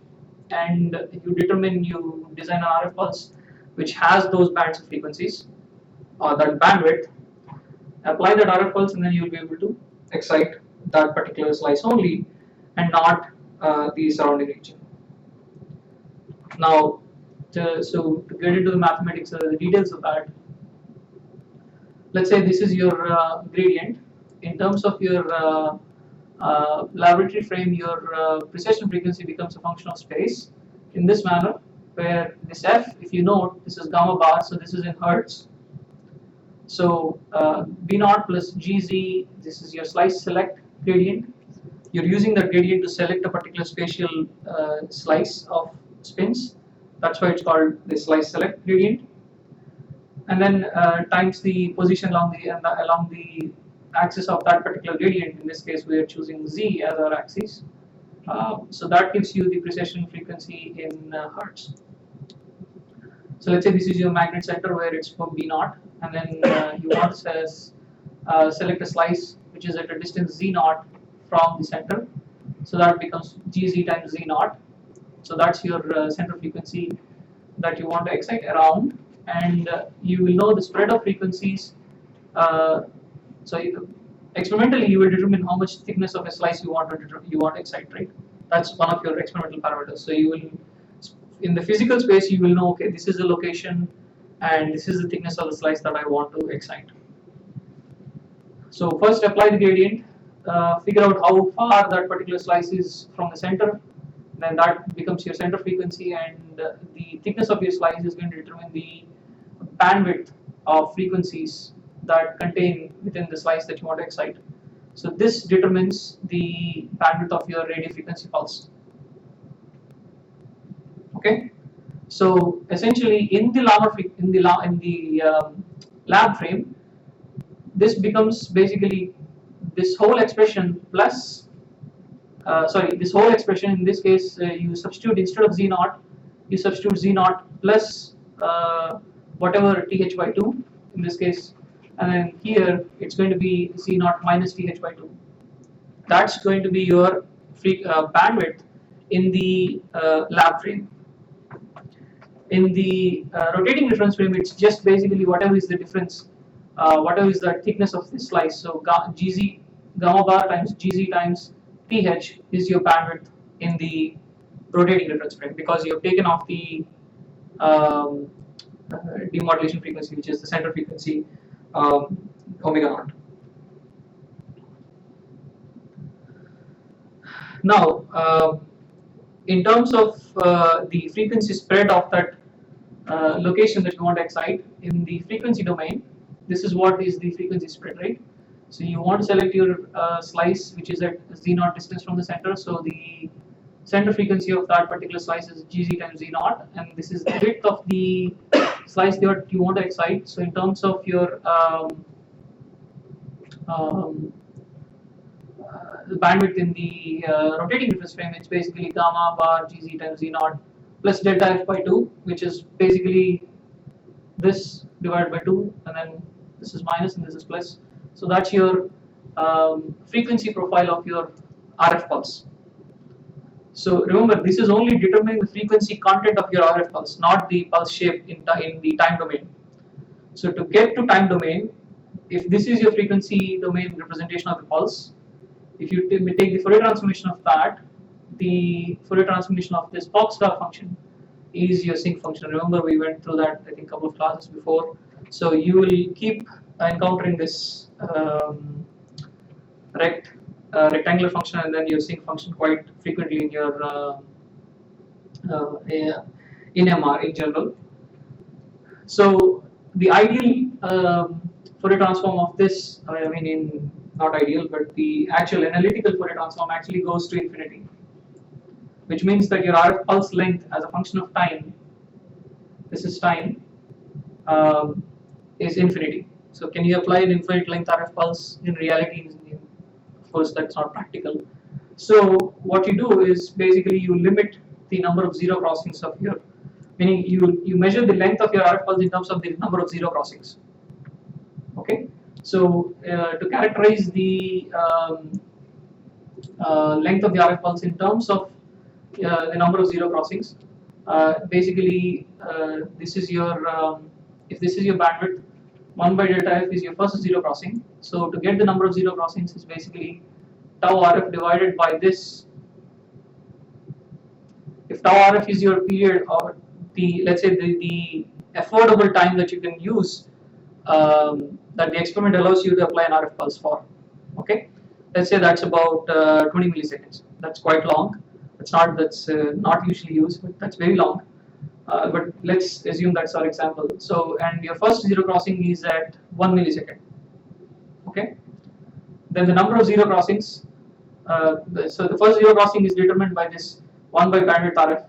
and you design an RF pulse which has those bands of frequencies or that bandwidth. Apply that RF pulse, and then you will be able to excite that particular slice only and not the surrounding region. Now, to get into the mathematics, the details of that, let's say this is your gradient. In terms of your laboratory frame, your precession frequency becomes a function of space in this manner, where this f, if you note, this is gamma bar, so this is in hertz. So B0 plus GZ, this is your slice select gradient. You're using that gradient to select a particular spatial slice of spins. That's why it's called the slice select gradient. And then times the position along the axis of that particular gradient. In this case, we are choosing Z as our axis. So that gives you the precession frequency in hertz. So let's say this is your magnet center where it's for B0, and then you want to select a slice which is at a distance Z0 from the center. So that becomes GZ times Z0. So that's your center frequency that you want to excite around, and you will know the spread of frequencies. Experimentally, you will determine how much thickness of a slice you want to excite, right? That's one of your experimental parameters. So you will, in the physical space, you will know, okay, this is the location and this is the thickness of the slice that I want to excite. So first apply the gradient, figure out how far that particular slice is from the center, then that becomes your center frequency, and the thickness of your slice is going to determine the bandwidth of frequencies that contain within the slice that you want to excite. So this determines the bandwidth of your radio frequency pulse. Okay, so essentially in the lab frame, this becomes basically this whole expression plus this whole expression. In this case, you substitute, instead of Z0, you substitute Z0 plus whatever TH by 2 in this case, and then here it's going to be Z0 minus TH by 2. That's going to be your bandwidth in the lab frame. In the rotating reference frame, it's just basically whatever is the difference, whatever is the thickness of this slice. So gamma bar times GZ times TH is your bandwidth in the rotating reference frame, because you have taken off the demodulation frequency, which is the center frequency, omega naught. Now, in terms of the frequency spread of that location that you want to excite in the frequency domain, this is what is the frequency spread, right? So you want to select your slice which is at Z0 distance from the center. So the center frequency of that particular slice is GZ times Z0, and this is the width of the slice that you want to excite. So in terms of your the bandwidth in the rotating reference frame, it's basically gamma bar GZ times Z0 plus delta F by 2, which is basically this divided by 2, and then this is minus and this is plus. So that's your frequency profile of your RF pulse. So remember, this is only determining the frequency content of your RF pulse, not the pulse shape in the time domain. So to get to time domain, if this is your frequency domain representation of the pulse, if you take the Fourier transformation of that, the Fourier transformation of this box star function is your sinc function. Remember, we went through that I think a couple of classes before. So you will keep encountering this rectangular function and then your sinc function quite frequently in your in MR in general. So the ideal Fourier transform of this, not ideal, but the actual analytical Fourier transform actually goes to infinity, which means that your RF pulse length as a function of time, this is time, is infinity. So can you apply an infinite length RF pulse in reality? Of course, that's not practical. So what you do is basically you limit the number of zero crossings of your, meaning you measure the length of your RF pulse in terms of the number of zero crossings. Okay, so to characterize the length of the RF pulse in terms of the number of zero crossings. Basically, this is your if this is your bandwidth, 1 by delta f is your first zero crossing. So to get the number of zero crossings is basically tau RF divided by this. If tau RF is your period, or the, let's say, the affordable time that you can use, that the experiment allows you to apply an RF pulse for, okay, let's say that's about 20 milliseconds. That's quite long. That's not usually used, but that's very long. But let's assume that's our example. So, and your first zero crossing is at 1 millisecond, okay. Then the number of zero crossings, so the first zero crossing is determined by this 1 by bandwidth RF.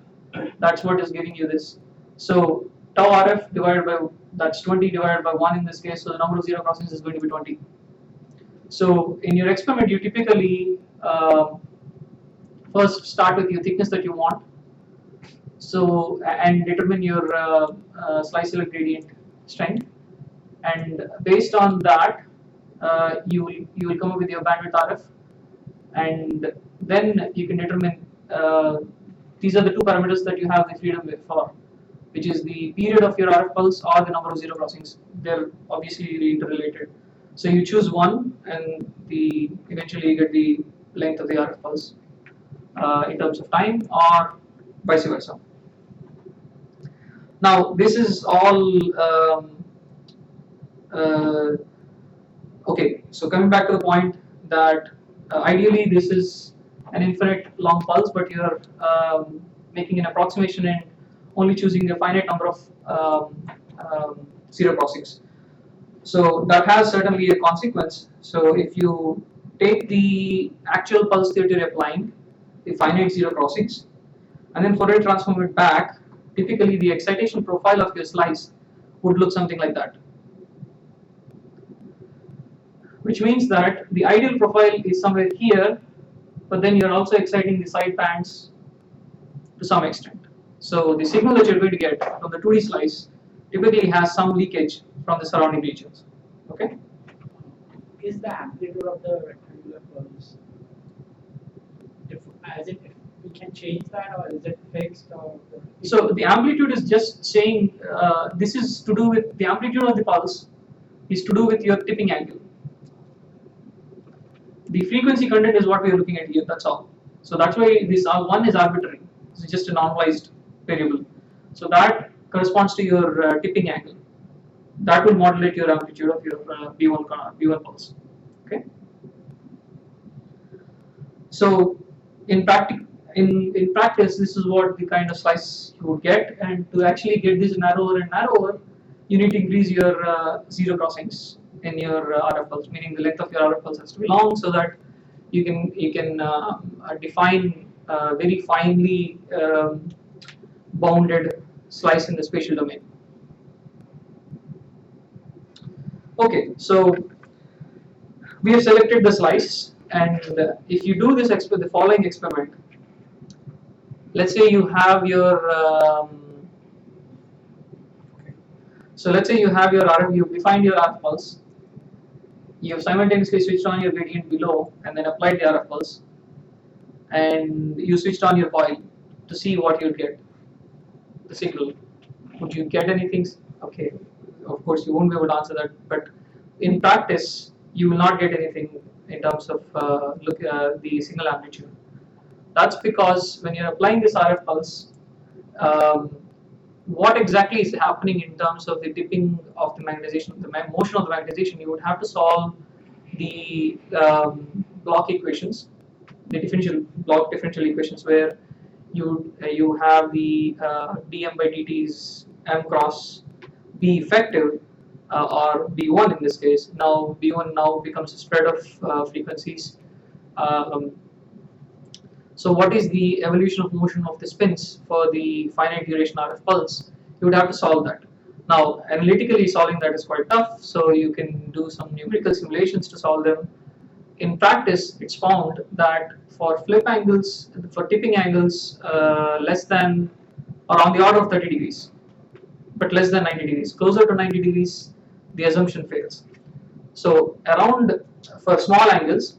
That's what is giving you this. So tau RF divided by, that's 20 divided by 1 in this case, so the number of zero crossings is going to be 20. So in your experiment, you typically first start with your thickness that you want, so, and determine your slice select gradient strength, and based on that you will come up with your bandwidth RF, and then you can determine these are the two parameters that you have the freedom with for, which is the period of your RF pulse or the number of zero crossings. They're obviously interrelated. So you choose one, and eventually you get the length of the RF pulse in terms of time, or vice versa. Now this is all okay. So coming back to the point that ideally this is an infinite long pulse, but you are making an approximation and only choosing a finite number of zero crossings. So that has certainly a consequence. So if you take the actual pulse that you're applying, the finite zero crossings, and then Fourier transform it back, typically the excitation profile of your slice would look something like that. Which means that the ideal profile is somewhere here, but then you're also exciting the side bands to some extent. So the signal that you're going to get from the 2D slice typically has some leakage from the surrounding regions. Okay? Is the amplitude of the rectangular pulse, if we can change that, or is it fixed? Or so the amplitude is just saying this is to do with the amplitude of the pulse is to do with your tipping angle. The frequency content is what we are looking at here. That's all. So that's why this R1 is arbitrary. This is just a normalized variable. So that corresponds to your tipping angle. That will modulate your amplitude of your B1 pulse. Okay. So in practice, this is what the kind of slice you would get, and to actually get this narrower and narrower, you need to increase your zero crossings in your RF pulse, meaning the length of your RF pulse has to be long, so that you can define very finely bounded slice in the spatial domain. Okay, so we have selected the slice, and if you do this the following experiment, let's say you have your so let's say you have your RF, you defined your RF pulse, you have simultaneously switched on your gradient below and then applied the RF pulse, and you switched on your coil to see what you'll get, the signal. Would you get anything? Okay, of course you won't be able to answer that, but in practice you will not get anything in terms of the signal amplitude. That's because when you're applying this RF pulse, what exactly is happening in terms of the tipping of the magnetization, the motion of the magnetization, you would have to solve the block equations, the block differential equations, where you have the dm by dt is m cross b effective, or b1 in this case. Now b1 now becomes a spread of frequencies. So what is the evolution of motion of the spins for the finite duration RF pulse? You would have to solve that. Now analytically solving that is quite tough, so you can do some numerical simulations to solve them. In practice, it's found that for flip angles, for tipping angles less than or on the order of 30 degrees, but less than 90 degrees, closer to 90 degrees, the assumption fails. So around, for small angles,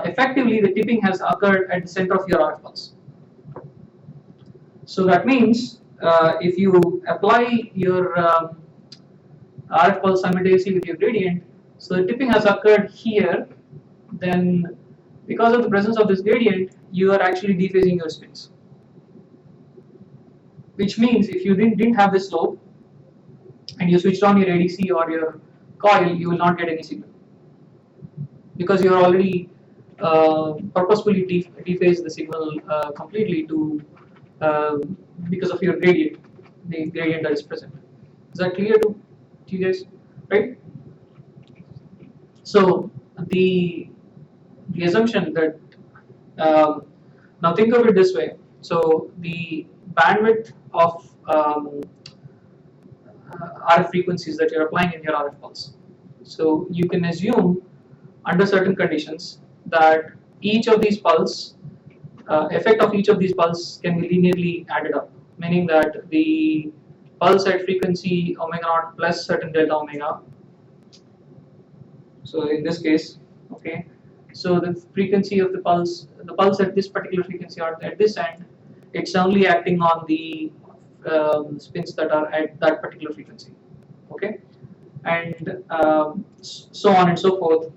effectively the tipping has occurred at the center of your RF pulse. So that means if you apply your RF pulse simultaneously with your gradient, so the tipping has occurred here, then because of the presence of this gradient, you are actually dephasing your spins. Which means if you didn't have this slope and you switched on your ADC or your coil, you will not get any signal because you are already purposefully dephased the signal completely to because of your gradient, the gradient that is present. Is that clear to you guys? Right? So the assumption that now think of it this way. So the bandwidth of RF frequencies that you're applying in your RF pulse. So you can assume under certain conditions that each of these pulse, effect of each of these pulse can be linearly added up, meaning that the pulse at frequency omega naught plus certain delta omega. So in this case, okay, so the frequency of the pulse at this particular frequency or at this end, it's only acting on the spins that are at that particular frequency, okay, and so on and so forth,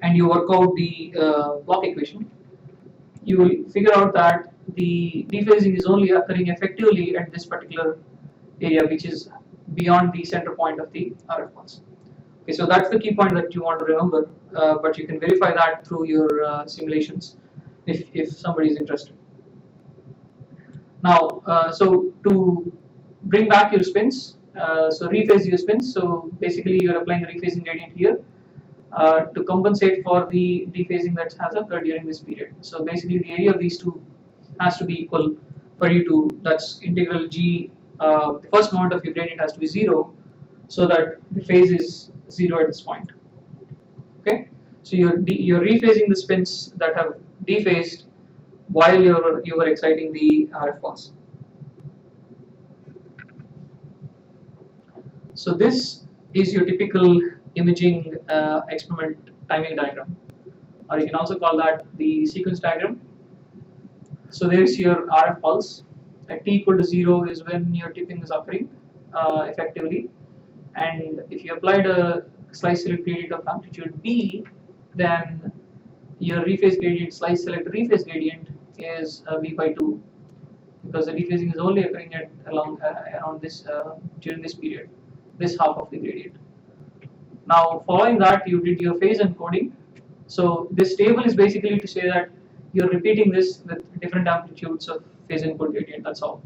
and you work out the block equation, you will figure out that the dephasing is only occurring effectively at this particular area, which is beyond the center point of the RF pulse. Okay, so that's the key point that you want to remember, but you can verify that through your simulations if somebody is interested. Now, so to bring back your spins, so rephase your spins. So basically, you're applying the rephasing gradient here to compensate for the dephasing that has occurred during this period. So basically, the area of these two has to be equal for you to. That's integral g. The first moment of your gradient has to be 0, so that the phase is 0 at this point. Okay, so you're rephasing the spins that have dephased while you were exciting the RF pulse. So this is your typical imaging experiment timing diagram, or you can also call that the sequence diagram. So there's your RF pulse. At t equal to 0 is when your tipping is occurring effectively, and if you applied a slice select gradient of amplitude b, then your rephase gradient, slice select rephase gradient is b by 2, because the rephasing is only occurring at around this during this period, this half of the gradient. Now, following that, you did your phase encoding. So this table is basically to say that you're repeating this with different amplitudes of phase encode gradient. That's all.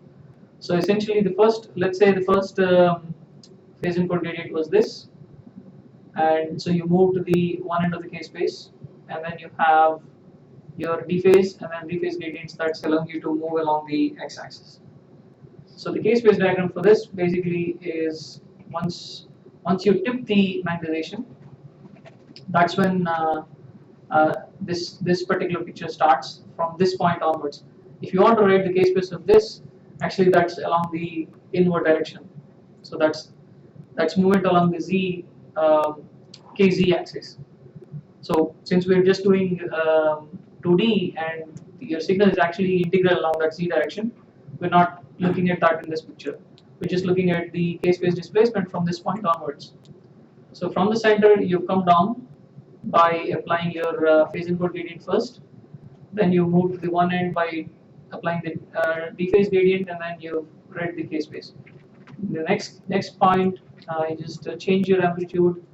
So essentially, the first, let's say the first phase encode gradient was this, and so you move to the one end of the K space, and then you have your dephase and then rephase gradients that's allowing you to move along the x-axis. So the K space diagram for this basically is once you tip the magnetization, that's when this particular picture starts from this point onwards. If you want to write the K space of this, actually that's along the inward direction. So that's movement along the z kz axis. So since we're just doing 2D and your signal is actually integral along that z direction, we're not looking at that in this picture. We're just looking at the K-space displacement from this point onwards. So from the center, you've come down by applying your phase encode gradient first. Then you move to the one end by applying the dephase gradient, and then you read the K-space. The next point, you just change your amplitude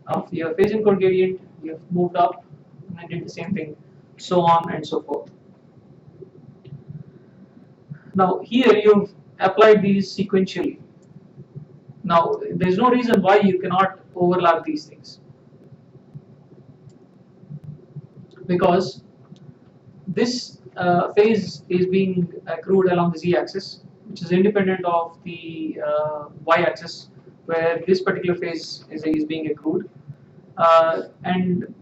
of your phase encode gradient. You've moved up, and then did the same thing, so on and so forth. Now here you've applied these sequentially. Now there's no reason why you cannot overlap these things, because this phase is being accrued along the z-axis, which is independent of the y-axis, where this particular phase is being accrued, and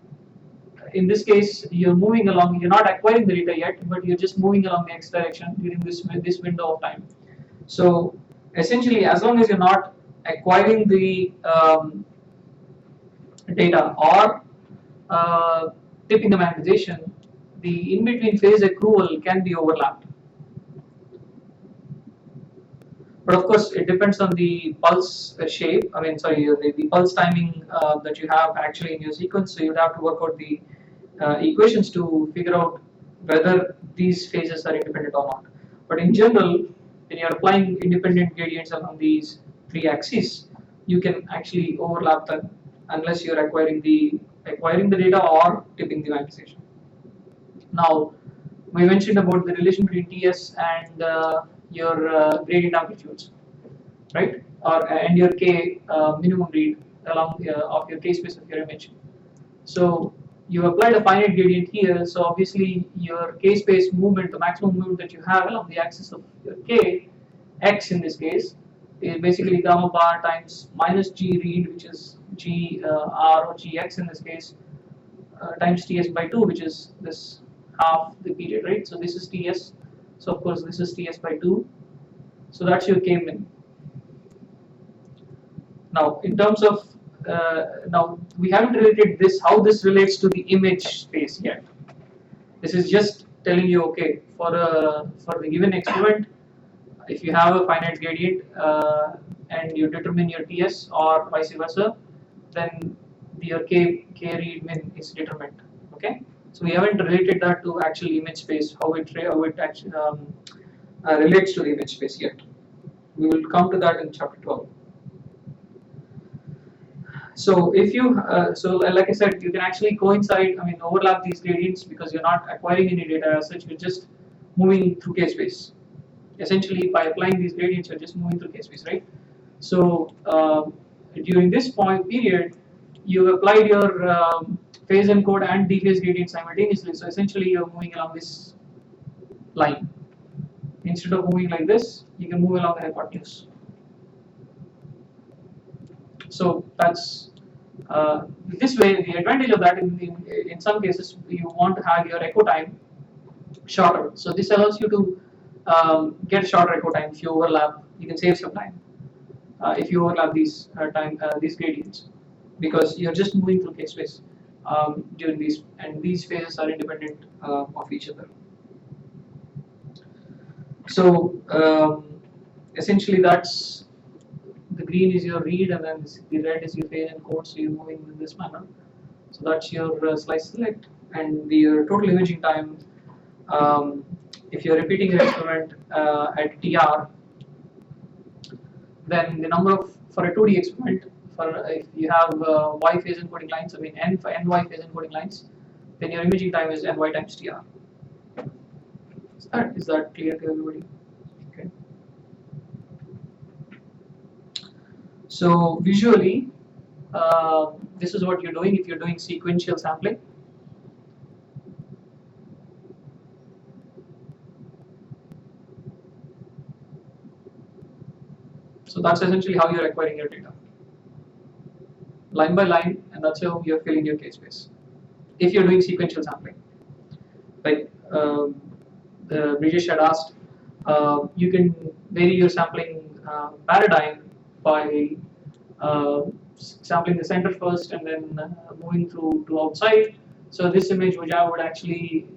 in this case you're moving along, you're not acquiring the data yet, but you're just moving along the x direction during this window of time. So essentially, as long as you're not acquiring the data or tipping the magnetization, the in-between phase accrual can be overlapped. But of course, it depends on the pulse shape. I mean, sorry, the pulse timing that you have actually in your sequence. So you'd have to work out the equations to figure out whether these phases are independent or not. But in general, when you're applying independent gradients along these three axes, you can actually overlap them unless you're acquiring the data or tipping the magnetization. Now, we mentioned about the relation between TS and your gradient amplitudes, right? Or and your K minimum read along of your K space of your image. So you applied a finite gradient here, so obviously your K space movement, the maximum movement that you have along the axis of your K, X in this case, is basically gamma bar times minus G read, which is G R or Gx in this case, times Ts by 2, which is this half the period, right? So this is Ts, so of course this is Ts by 2, so that's your K min. Now in terms of now we haven't related this, how this relates to the image space yet. This is just telling you, okay, for the given experiment, if you have a finite gradient and you determine your TS or vice versa, then your K read min is determined. Okay, so we haven't related that to actual image space, how it actually relates to the image space yet. We will come to that in chapter 12. So if you, like I said, you can actually coincide, I mean overlap these gradients because you're not acquiring any data as such, you're just moving through K-space. Essentially by applying these gradients, you're just moving through K-space, right? So during this point period, you applied your phase encode and dephase gradient simultaneously, so essentially you're moving along this line. Instead of moving like this, you can move along the hypotenuse. So that's this way. The advantage of that in some cases you want to have your echo time shorter. So this allows you to get shorter echo time. If you overlap, you can save some time. If you overlap these these gradients, because you're just moving through K space during these, and these phases are independent of each other. So essentially that's. The green is your read, and then the red is your phase encode, so you're moving in this manner. So that's your slice select, and your total imaging time. If you're repeating your experiment at TR, then the number of, for a 2D experiment, for if you have Y phase encoding lines, I mean NY phase encoding lines, then your imaging time is NY times TR. Is that clear to everybody? Okay. So visually, this is what you're doing if you're doing sequential sampling. So that's essentially how you're acquiring your data, line by line, and that's how you're filling your K-space. If you're doing sequential sampling, like Brijesh had asked, you can vary your sampling paradigm by sampling the center first and then moving through to outside. So this image which I would actually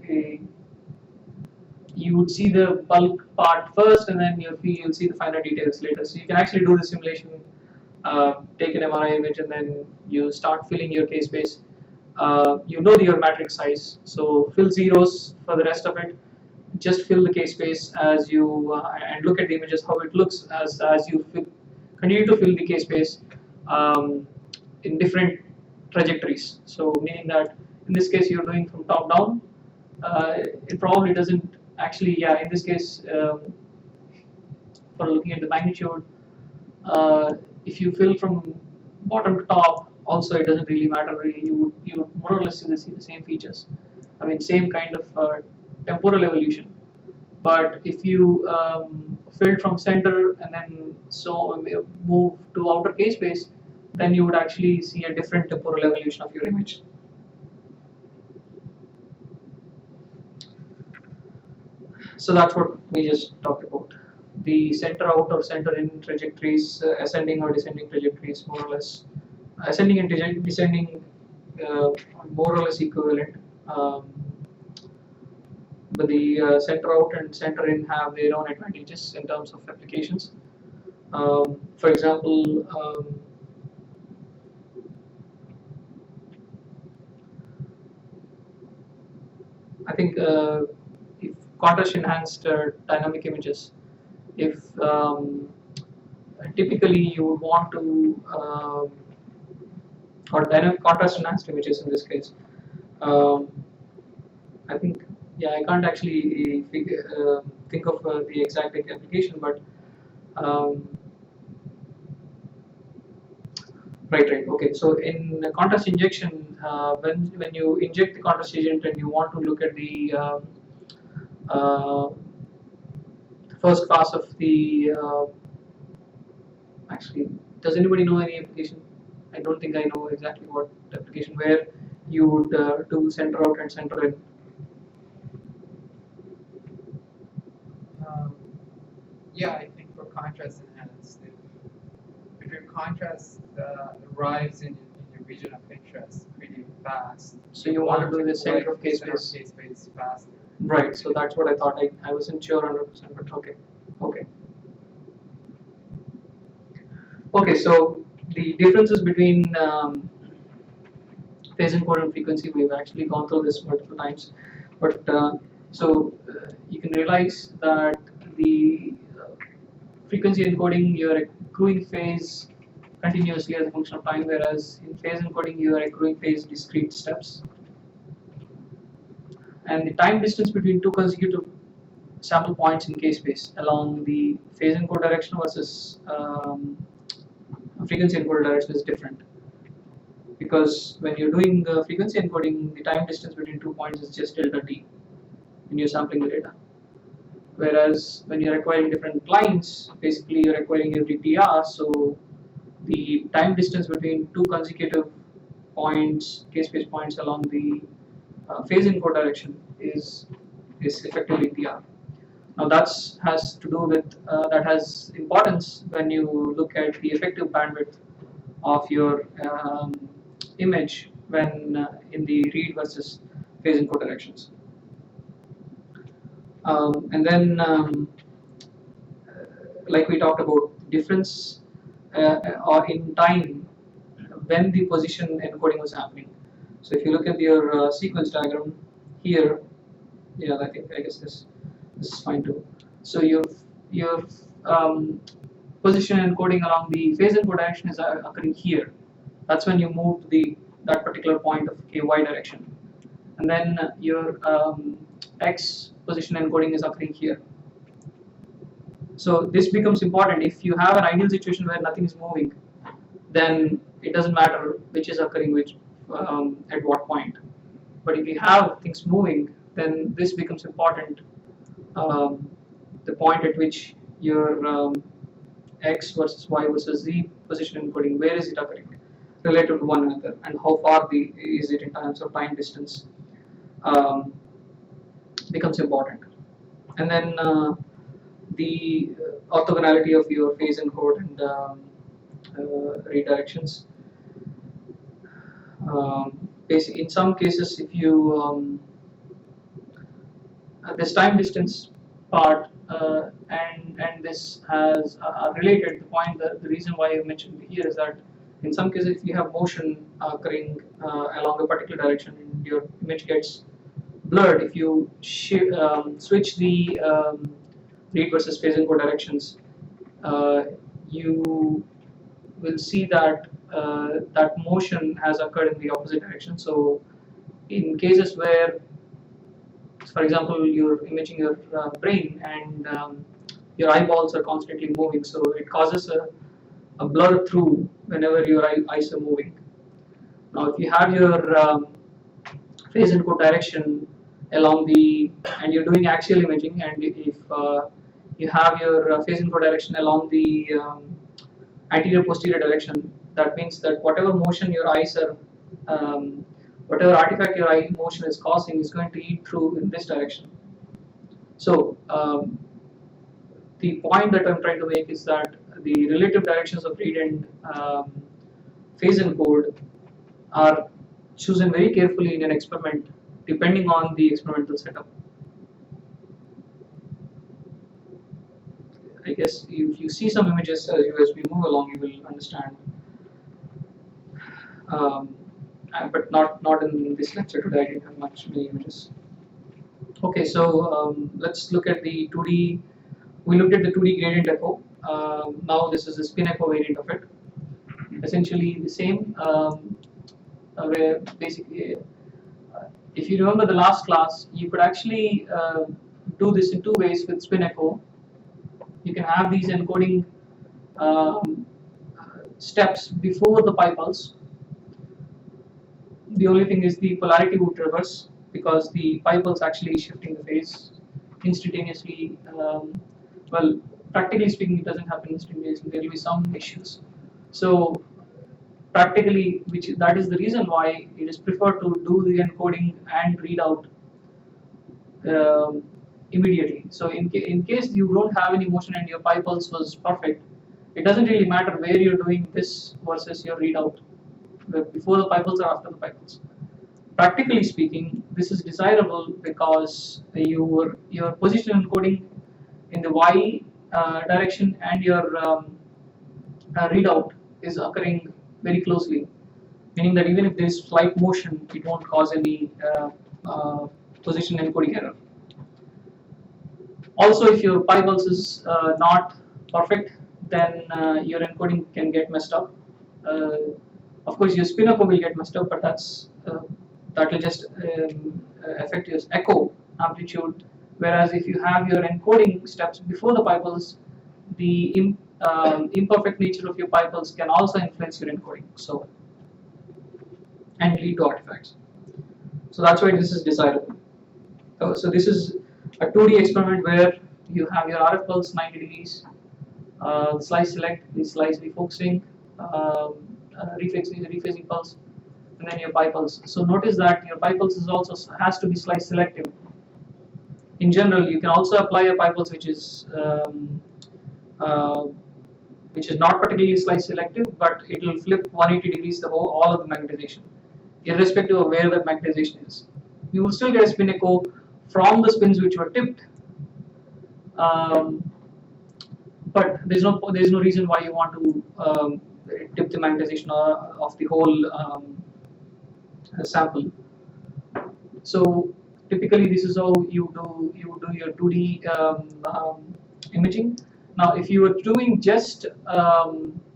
you would see the bulk part first, and then you'll see the finer details later. So you can actually do the simulation, take an MRI image, and then you start filling your K-space. You know your matrix size, so fill zeros for the rest of it. Just fill the K-space as you and look at the images how it looks as you continue to fill the K-space in different trajectories. So meaning that in this case you're doing from top down. It probably doesn't actually, yeah, in this case for looking at the magnitude, if you fill from bottom to top, also it doesn't really matter. Really, you would more or less see the same features. I mean, same kind of temporal evolution. But if you filled from center and then move to outer K-space, then you would actually see a different temporal evolution of your image. So that's what we just talked about. The center out or center in trajectories, ascending or descending trajectories, more or less. Ascending and descending more or less equivalent. Um, but the center out and center in have their own advantages in terms of applications. For example, I think if contrast enhanced dynamic images, if typically you would want to, or dynamic contrast enhanced images in this case, um, I think, yeah, I can't actually think of the exact application, but um, right. Okay, so in contrast injection, when you inject the contrast agent and you want to look at the uh, first pass of the actually, does anybody know any application? I don't think I know exactly what application where you would do center out and center in. Yeah, I think for contrast enhanced, if your contrast arrives in your region of interest pretty fast, So you want to do the center of case space faster. Right, so that's what I thought. I wasn't sure 100%, but okay. Okay, so the differences between phase encoding and frequency, we've actually gone through this multiple times, but you can realize that the frequency encoding, you're accruing phase continuously as a function of time, whereas in phase encoding, you are accruing phase discrete steps. And the time distance between two consecutive sample points in k-space along the phase encode direction versus frequency encoded direction is different, because when you're doing frequency encoding, the time distance between 2 points is just delta t when you're sampling the data, whereas when you're acquiring different lines, basically you're acquiring every tr, so the time distance between two consecutive points, k-space points along the phase encode direction is effectively tr. Now that has to do with that has importance when you look at the effective bandwidth of your image when in the read versus phase encode directions. And then, like we talked about, difference or in time when the position encoding was happening. So if you look at your sequence diagram here, yeah, I guess this is fine too. So your position encoding along the phase encode direction is occurring here. That's when you move that particular point of ky direction, and then your x position encoding is occurring here. So this becomes important. If you have an ideal situation where nothing is moving, then it doesn't matter which is occurring which at what point. But if you have things moving, then this becomes important. The point at which your x versus y versus z position encoding, where is it occurring relative to one another, and how far is it in terms of time distance, becomes important. And then the orthogonality of your phase encode and redirections. Basically, in some cases, if you this time distance part and this has related. The point that the reason why I mentioned here is that in some cases, if you have motion occurring along a particular direction, and your image gets blurred, if you switch the read versus phase encode directions, you will see that that motion has occurred in the opposite direction. So, in cases where, for example, you're imaging your brain and your eyeballs are constantly moving, so it causes a blur through whenever your eyes are moving. Now, if you have your phase encode direction along and you're doing axial imaging, and if you have your phase encode direction along the anterior posterior direction, that means that whatever motion your eyes are whatever artifact your eye motion is causing is going to eat through in this direction. So the point that I'm trying to make is that the relative directions of read and phase encode are chosen very carefully in an experiment depending on the experimental setup. I guess if you see some images as we move along, you will understand. But not in this lecture today. I didn't have many images. Okay, so let's look at the 2D. We looked at the 2D gradient echo. Now this is the spin echo variant of it. Essentially the same. Where basically, if you remember the last class, you could actually do this in two ways with spin echo. You can have these encoding steps before the pi pulse. The only thing is the polarity would reverse because the pi pulse actually is shifting the phase instantaneously. Well, practically speaking, it doesn't happen instantaneously. There will be some issues. So practically, that is the reason why it is preferred to do the encoding and readout immediately. So in case you don't have any motion and your pi pulse was perfect, it doesn't really matter where you're doing this versus your readout, before the pi pulse or after the pi pulse. Practically speaking, this is desirable because your position encoding in the y direction and your readout is occurring very closely, meaning that even if there is slight motion, it won't cause any position encoding error. Also, if your pi pulse is not perfect, then your encoding can get messed up. Of course, your spin echo will get messed up, but that will just affect your echo amplitude. Whereas if you have your encoding steps before the pi pulse, the imperfect nature of your pi pulse can also influence your encoding, so and lead to artifacts. So that's why this is desirable. So this is a 2D experiment where you have your RF pulse 90 degrees, slice select, the slice refocusing, rephasing pulse, and then your pi pulse. So notice that your pi pulse is also has to be slice selective. In general, you can also apply a pi pulse which is not particularly slice selective, but it will flip 180 degrees all of the magnetization, irrespective of where that magnetization is. You will still get a spin echo from the spins which were tipped, but there's no reason why you want to tip the magnetization of the whole sample. So typically, this is how you do your 2D imaging. Now, if you were doing just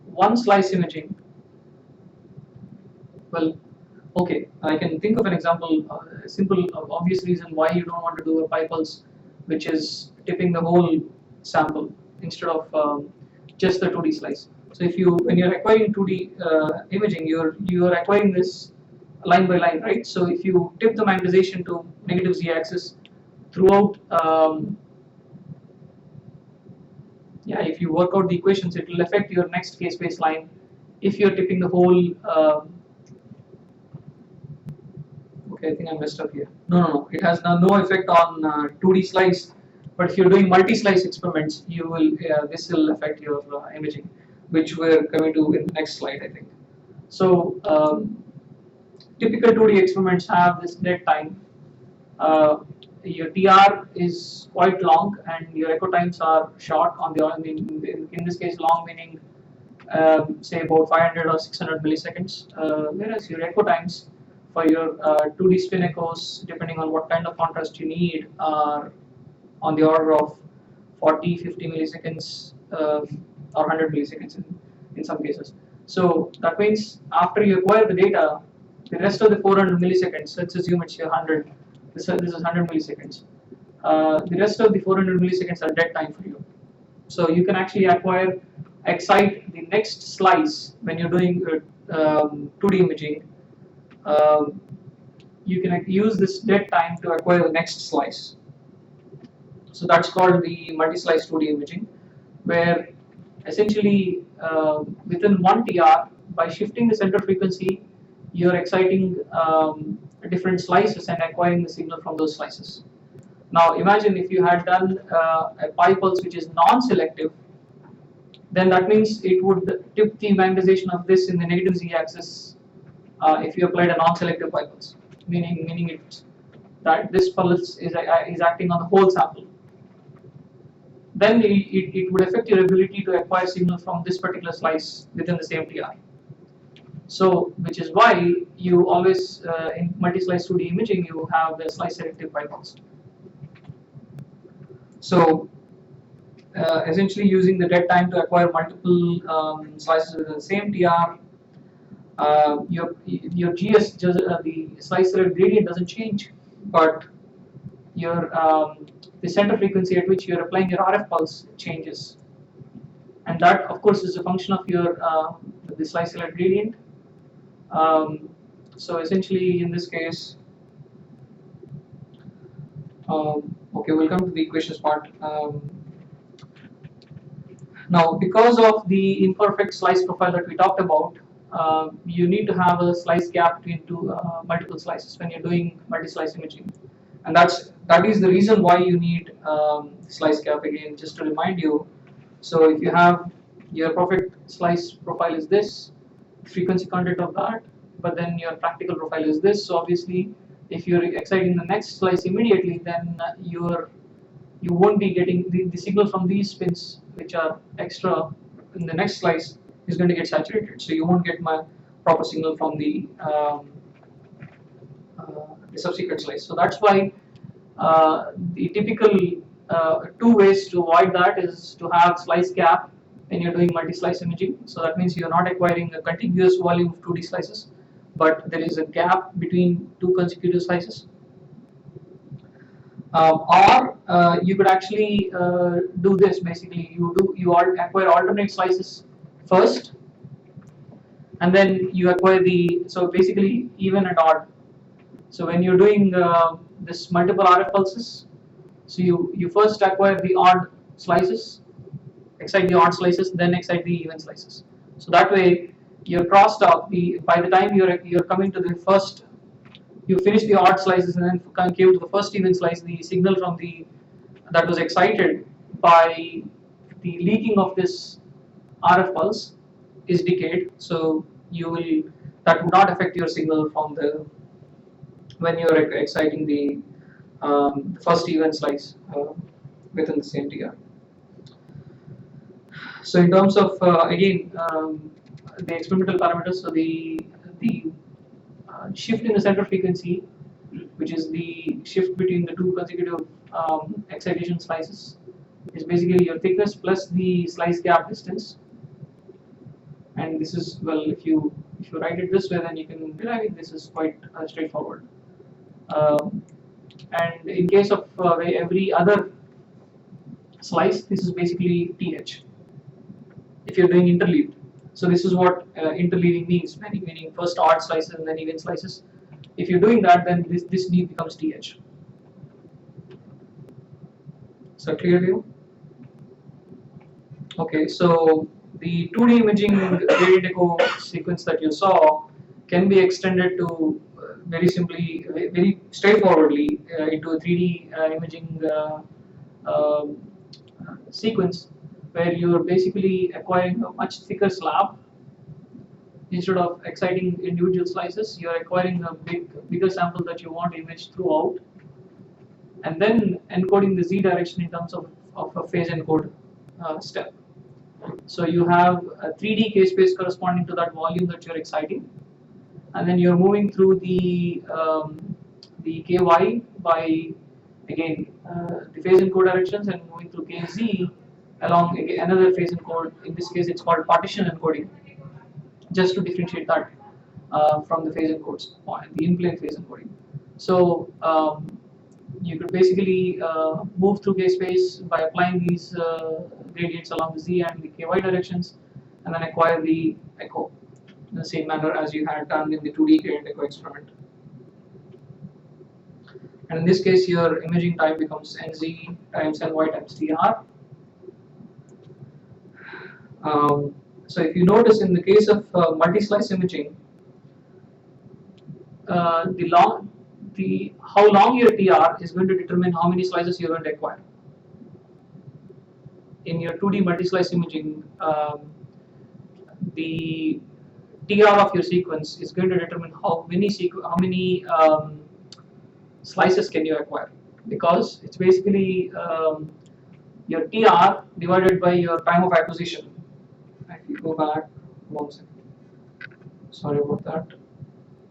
one slice imaging, well, okay, I can think of an example, a simple, obvious reason why you don't want to do a pi pulse, which is tipping the whole sample instead of just the 2D slice. So when you're acquiring 2D imaging, you're acquiring this line by line, right? So if you tip the magnetization to negative z-axis throughout, if you work out the equations, it will affect your next phase space line if you're tipping the whole. Okay, I think I messed up here. No. It has no effect on 2D slice, but if you're doing multi-slice experiments, you will this will affect your imaging, which we're coming to in the next slide, I think. So typical 2D experiments have this dead time. Your TR is quite long, and your echo times are short. In this case, long meaning say about 500 or 600 milliseconds, whereas your echo times for your 2D spin echoes, depending on what kind of contrast you need, are on the order of 40, 50 milliseconds or 100 milliseconds in some cases. So that means after you acquire the data, the rest of the 400 milliseconds, let's assume it's your 100, this is 100 milliseconds. The rest of the 400 milliseconds are dead time for you. So you can actually excite the next slice when you're doing 2D imaging. You can use this dead time to acquire the next slice. So that's called the multi-slice 2D imaging, where essentially within one TR, by shifting the center frequency, you're exciting different slices and acquiring the signal from those slices. Now imagine if you had done a pi pulse which is non-selective, then that means it would tip the magnetization of this in the negative z-axis if you applied a non-selective pi pulse, meaning that this pulse is acting on the whole sample, then it would affect your ability to acquire signal from this particular slice within the same TR. So, which is why you always in multi-slice 2D imaging you have the slice selective bypass. So, essentially using the dead time to acquire multiple slices within the same TR, your GS the slice select gradient doesn't change, but your the center frequency at which you are applying your RF pulse changes, and that of course is a function of your the slice select gradient. So essentially in this case, okay, we'll come to the equations part. Now, because of the imperfect slice profile that we talked about, you need to have a slice gap between two multiple slices when you're doing multi-slice imaging, and that is the reason why you need slice gap. Again, just to remind you, so if you have your perfect slice profile is this, frequency content of that, but then your practical profile is this. So obviously, if you're exciting the next slice immediately, then you won't be getting the signal from these spins which are extra in the next slice is going to get saturated. So you won't get my proper signal from the subsequent slice. So that's why the typical two ways to avoid that is to have slice gap when you're doing multi-slice imaging. So that means you're not acquiring a contiguous volume of 2D slices, but there is a gap between two consecutive slices. Or you could actually do this. Basically, you acquire alternate slices first, and then you acquire so basically even and odd. So when you're doing this multiple RF pulses, so you first acquire the odd slices, excite the odd slices, then excite the even slices. So that way you're crossed up. By the time you're coming to the first, you finish the odd slices and then came to the first even slice, the signal from that was excited by the leaking of this RF pulse is decayed. So that would not affect your signal from when you're exciting the first even slice within the same TR. So in terms of again the experimental parameters, so the shift in the center frequency, which is the shift between the two consecutive excitation slices, is basically your thickness plus the slice gap distance. And this is, well, if you write it this way, then you can derive it. This is quite straightforward. And in case of every other slice, this is basically TH. If you're doing interleaved. So this is what interleaving means, meaning first odd slices and then even slices. If you're doing that, then this leaf becomes TH. So clear to you? Okay, so the 2D imaging gradient echo sequence that you saw can be extended to very simply, very straightforwardly into a 3D imaging sequence, where you're basically acquiring a much thicker slab. Instead of exciting individual slices, you're acquiring a bigger sample that you want to image throughout, and then encoding the z direction in terms of a phase encode step. So you have a 3D k-space corresponding to that volume that you're exciting, and then you're moving through the ky by again the phase encode directions, and moving through kz along again, another phase encode. In this case, it's called partition encoding, just to differentiate that from the phase encodes, the in-plane phase encoding. So you could basically move through k-space by applying these gradients along the z and the ky directions, and then acquire the echo in the same manner as you had done in the 2D gradient echo experiment. And in this case, your imaging time becomes nz times ny times dr. So if you notice, in the case of multi-slice imaging, how long your TR is going to determine how many slices you're going to acquire. In your 2D multi-slice imaging, the TR of your sequence is going to determine how many slices can you acquire? Because it's basically your TR divided by your time of acquisition. If you go back, 1 second. Sorry about that.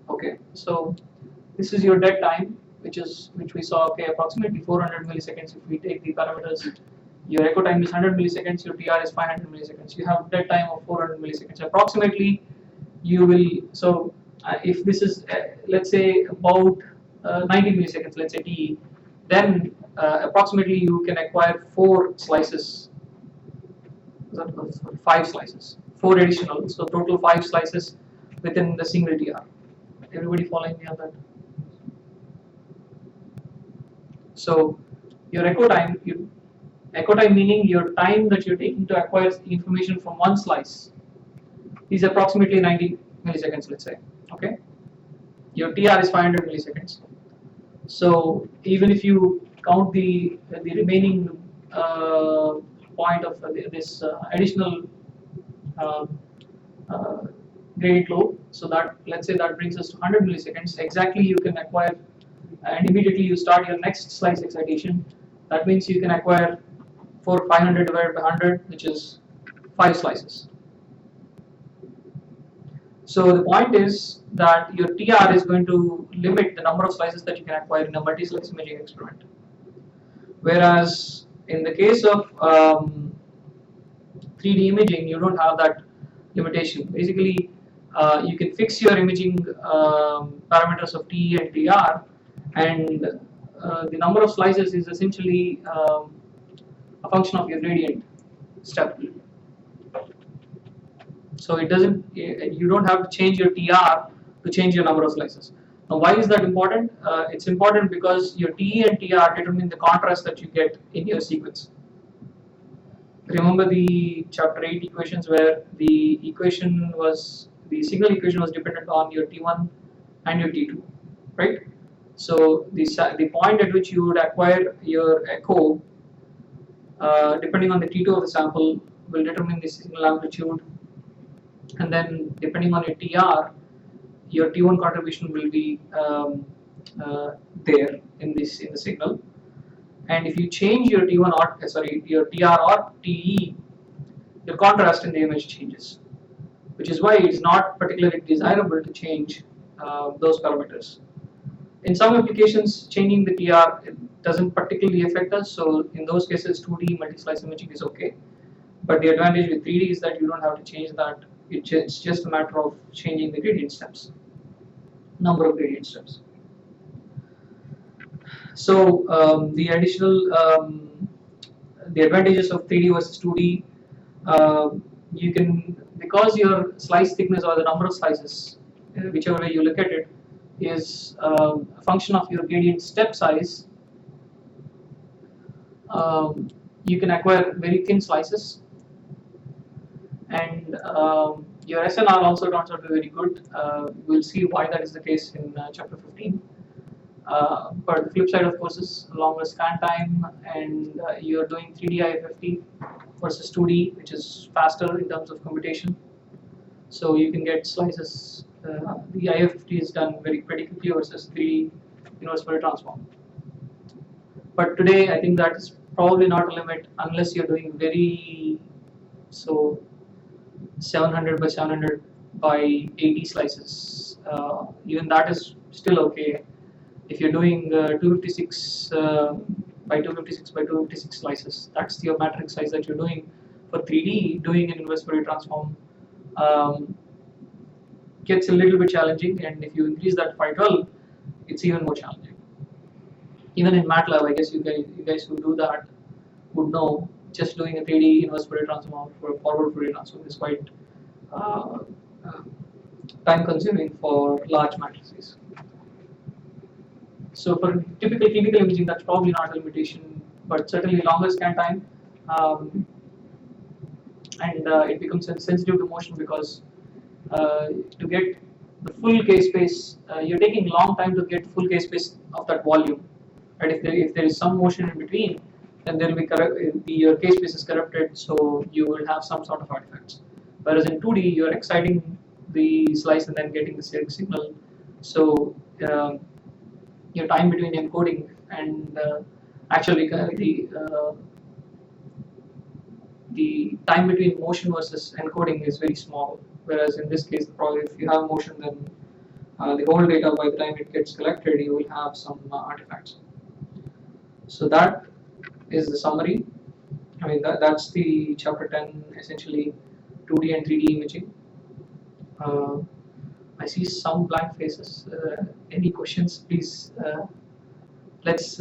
Okay, so this is your dead time, which we saw. Okay, approximately 400 milliseconds. If we take the parameters, your echo time is 100 milliseconds. Your TR is 500 milliseconds. You have dead time of 400 milliseconds. Approximately, you will. So if this is let's say about 90 milliseconds, let's say TE, then approximately you can acquire 4 slices. Sorry, 5 slices, 4 additional. So total 5 slices within the single TR. Everybody following me on that? So your echo time meaning your time that you're taking to acquire information from one slice is approximately 90 milliseconds, let's say. Okay, your TR is 500 milliseconds. So even if you count the remaining point of this additional gradient lobe, so that let's say that brings us to 100 milliseconds. Exactly, you can acquire, and immediately you start your next slice excitation. That means you can acquire 500 divided by 100, which is 5 slices. So the point is that your TR is going to limit the number of slices that you can acquire in a multi-slice imaging experiment. Whereas in the case of 3D imaging, you don't have that limitation. Basically, you can fix your imaging parameters of TE and TR, and the number of slices is essentially a function of your gradient step. So it doesn't. You don't have to change your TR to change your number of slices. Now, why is that important? It's important because your TE and TR determine the contrast that you get in your sequence. Remember the chapter 8 equations where the signal equation was dependent on your T1 and your T2, right? So the point at which you would acquire your echo, depending on the T2 of the sample, will determine the signal amplitude, and then depending on your TR, your T1 contribution will be there in the signal. And if you change your T1 or your TR or TE, your contrast in the image changes, which is why it's not particularly desirable to change those parameters. In some applications, changing the TR doesn't particularly affect us, so in those cases 2D multi-slice imaging is okay. But the advantage with 3D is that you don't have to change that. It's just a matter of changing the gradient steps, number of gradient steps. So the advantages of 3D versus 2D, you can, because your slice thickness or the number of slices, whichever way you look at it, is a function of your gradient step size, you can acquire very thin slices, and your SNR also turns out to be very good. We'll see why that is the case in chapter 15. But the flip side, of course, is longer scan time, and you're doing 3D IFFT versus 2D, which is faster in terms of computation. So you can get slices. The IFFT is done very pretty quickly versus 3D inverse Fourier transform. But today, I think that is probably not a limit unless you're doing 700 by 700 by 80 slices. Even that is still okay. If you're doing 256 by 256 by 256 slices, that's the geometric size that you're doing. For 3D, doing an inverse Fourier transform gets a little bit challenging, and if you increase that quite well, it's even more challenging. Even in MATLAB, I guess you guys who do that would know, just doing a 3D inverse Fourier transform for a forward Fourier transform is quite time consuming for large matrices. So for typical clinical imaging, that's probably not a limitation, but certainly longer scan time, and it becomes sensitive to motion because to get the full K space, you're taking long time to get full K space of that volume. Right? If there is some motion in between, then there will be your K space is corrupted, so you will have some sort of artifacts. Whereas in 2D, you're exciting the slice and then getting the static signal, so your time between encoding and actually the time between motion versus encoding is very small. Whereas in this case, probably if you have motion, then the whole data by the time it gets collected, you will have some artifacts. So that is the summary. I mean that's the chapter 10 essentially, 2D and 3D imaging. I see some blank faces. Any questions, please? Let's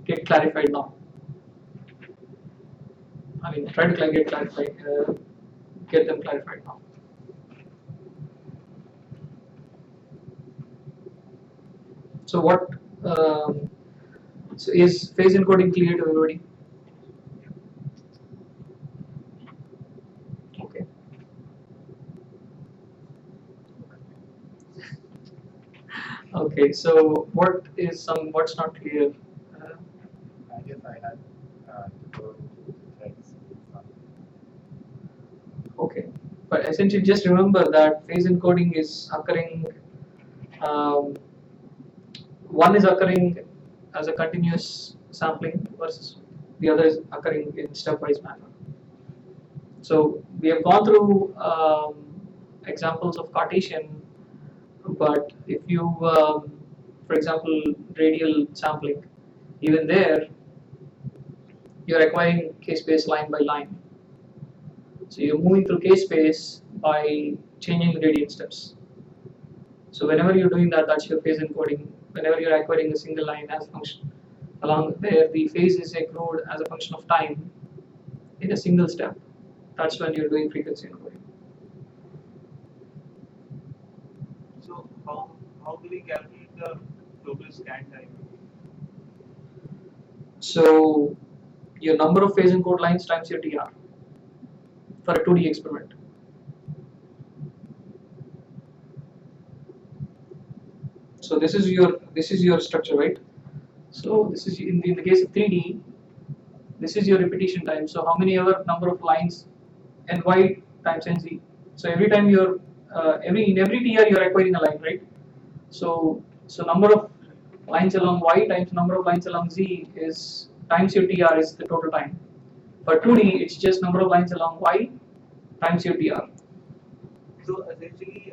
get clarified now. I mean, try to get clarified. Get them clarified now. So what? So is phase encoding clear to everybody? Okay. Okay. So what's not clear? I guess I had to go to text. Okay. But essentially, just remember that phase encoding is occurring. One is occurring as a continuous sampling versus the other is occurring in stepwise manner. So we have gone through examples of Cartesian, but if you, for example, radial sampling, even there, you're acquiring k-space line by line. So you're moving through k-space by changing the gradient steps. So whenever you're doing that, that's your phase encoding. Whenever you're acquiring a single line as a function, along where the phase is accrued as a function of time in a single step, that's when you're doing frequency encoding. So how do we calculate the total scan time? So your number of phase encode lines times your TR for a 2D experiment. So this is your structure, right? So this is in the case of 3D. This is your repetition time. So how many ever number of lines ny times nz. So every time you're in every TR you're acquiring a line, right? So number of lines along y times number of lines along z is times your TR is the total time. For 2D, it's just number of lines along y times your TR. So essentially,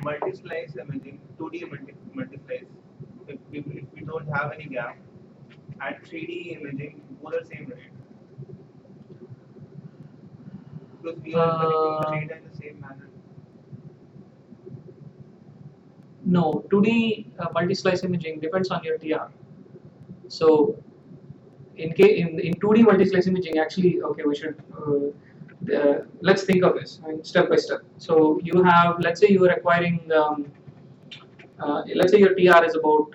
multi-slice imaging, 2D multi-slice, if we don't have any gap, and 3D imaging, both are same, right? Because we are collecting the data in the same manner. No, 2D multi-slice imaging depends on your TR. So in 2D multi-slice imaging, actually, okay, we should let's think of this, I mean, step by step. So you have, let's say you are acquiring, let's say your TR is about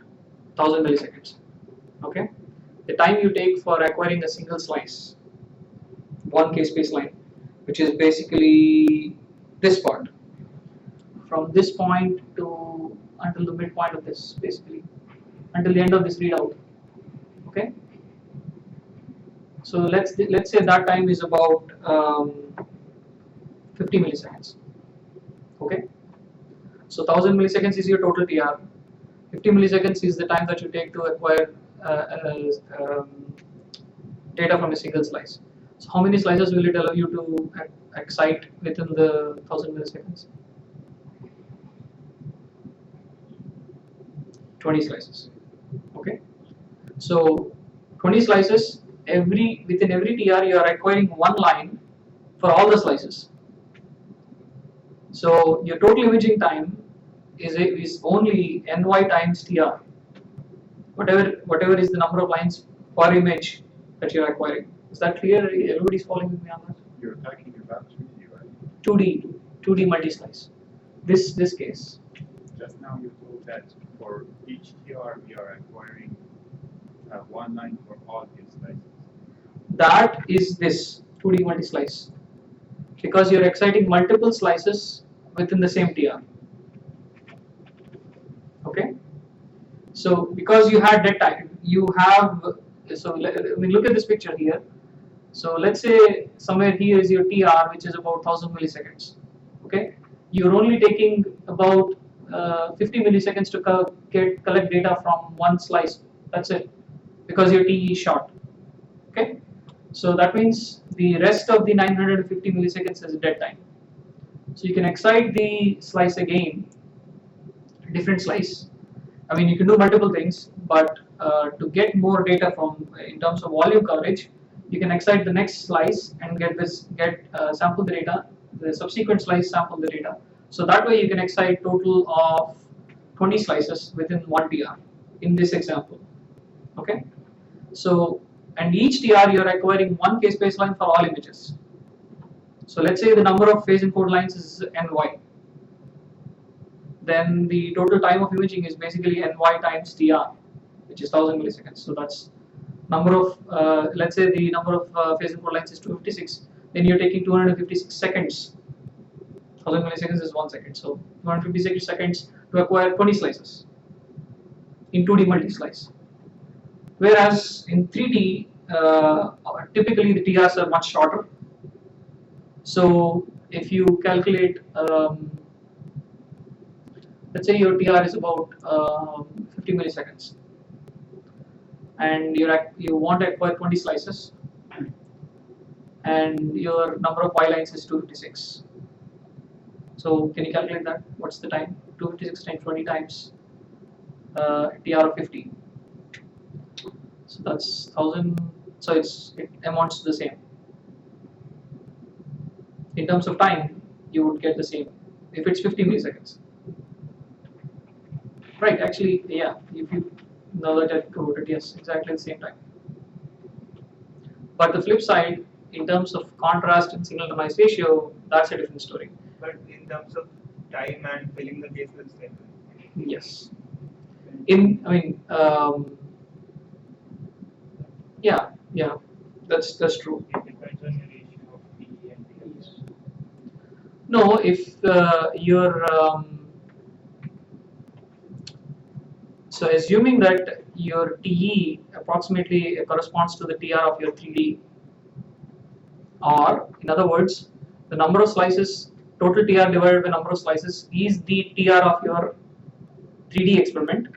1000 milliseconds. Okay, the time you take for acquiring a single slice, 1 k-space line, which is basically this part, from this point to until the midpoint of this, basically until the end of this readout. Okay, so let's say that time is about 50 milliseconds. Okay, so 1000 milliseconds is your total TR. 50 milliseconds is the time that you take to acquire data from a single slice. So how many slices will it allow you to excite within the 1000 milliseconds? 20 slices. Okay, so 20 slices, within every TR you are acquiring one line for all the slices. So your total imaging time is only ny times TR. Whatever is the number of lines per image that you are acquiring. Is that clear? Everybody's following with me on that? You're talking about 3D, right? 2D multi-slice. This case. Just now you told that for each TR we are acquiring one line for all these slices. That is this 2D multi-slice, because you're exciting multiple slices within the same TR. Okay, so because you had dead time, you have, so I mean, look at this picture here. So let's say somewhere here is your TR, which is about 1000 milliseconds. Okay, you're only taking about 50 milliseconds to collect data from one slice. That's it, because your TE is short. Okay, so that means the rest of the 950 milliseconds is dead time. So you can excite the slice again, different slice. I mean, you can do multiple things, but to get more data from in terms of volume coverage, you can excite the next slice and sample the data. The subsequent slice sample the data. So that way you can excite total of 20 slices within one TR in this example. Okay. So and each TR you are acquiring one phase space line for all images. So let's say the number of phase encode lines is ny. Then the total time of imaging is basically ny times TR, which is 1000 milliseconds. So that's number of, let's say the number of phase encode lines is 256, then you're taking 256 seconds. 1000 milliseconds is 1 second, so 256 seconds to acquire 20 slices in 2D multi-slice. Whereas in 3D, typically the TRs are much shorter. So if you calculate, let's say your TR is about 50 milliseconds, and you want to acquire 20 slices, and your number of Y lines is 256. So can you calculate that? What's the time? 256 times 20 times TR of 50. So that's 1000. So it amounts to the same. In terms of time, you would get the same if it's 50 milliseconds. Right? Actually, yeah. If you know that I've quoted, yes, exactly the same time. But the flip side, in terms of contrast and signal to noise ratio, that's a different story. But in terms of time and filling the case with same. Yes. Yeah, that's true. It depends on your ratio of P and Ds. No, if so assuming that your TE approximately corresponds to the TR of your 3D, or in other words, the number of slices, total TR divided by number of slices is the TR of your 3D experiment,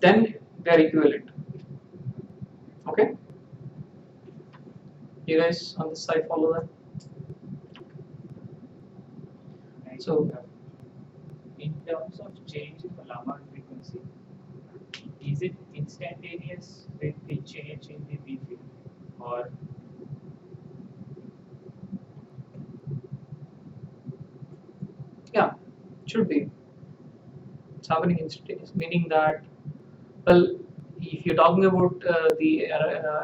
then they are equivalent. Okay? You guys on this side follow that? And So in terms of change in the Lamar frequency, is it instantaneous with the change in the B field, or yeah, it should be. It's happening instantaneous, meaning that, well, if you're talking about the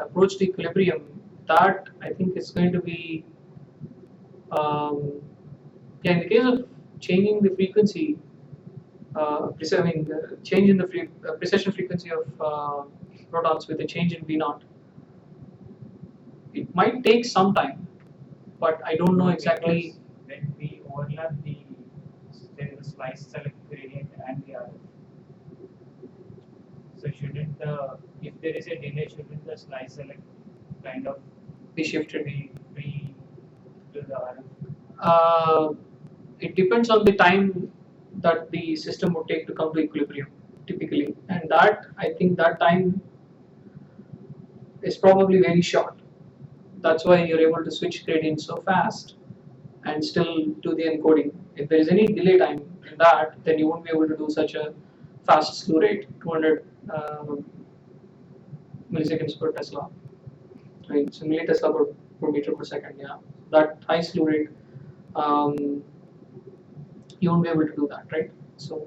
approach to equilibrium, that I think is going to be, yeah, in the case of changing the frequency, change in the precession frequency of protons with a change in V naught, it might take some time, but I don't know exactly. because when we overlap there is a slice select gradient and the RF. So shouldn't if there is a delay, shouldn't the slice select kind of Be shifted. be free to the RF? It depends on the time that the system would take to come to equilibrium, typically, and that I think that time is probably very short. That's why you're able to switch gradients so fast and still do the encoding. If there is any delay time in that, then you won't be able to do such a fast slew rate, 200 milliseconds per Tesla. I mean, so millitesla per meter per second. Yeah, that high slew rate, you won't be able to do that, right? So.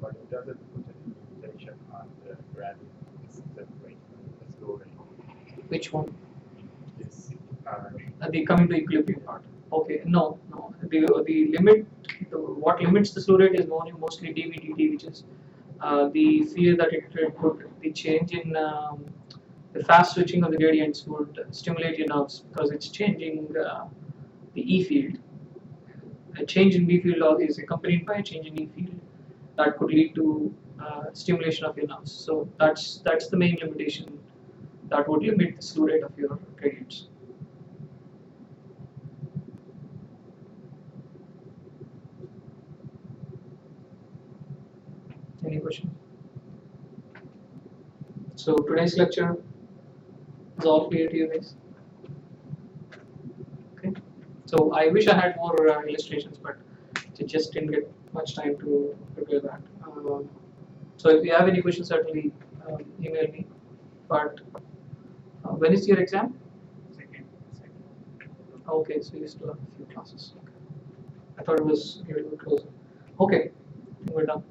But it doesn't put any limitation on the gravity separation, the slow rate. Which one? This The coming to equilibrium part. Okay, no. The limit, what limits the slew rate is mostly dV/dt, which is the fear that it would, the change in the fast switching of the gradients would stimulate your nerves because it's changing the E field. A change in B field is accompanied by a change in E field that could lead to stimulation of your nerves. So that's the main limitation that would limit the slew rate of your gradients. questions? So today's lecture is all clear to you guys. Okay. So I wish I had more illustrations, but I just didn't get much time to prepare that. So if you have any questions, certainly email me. But when is your exam? Second. Okay, so you still have a few classes. Okay. I thought it was a little bit closer. Okay, we're done.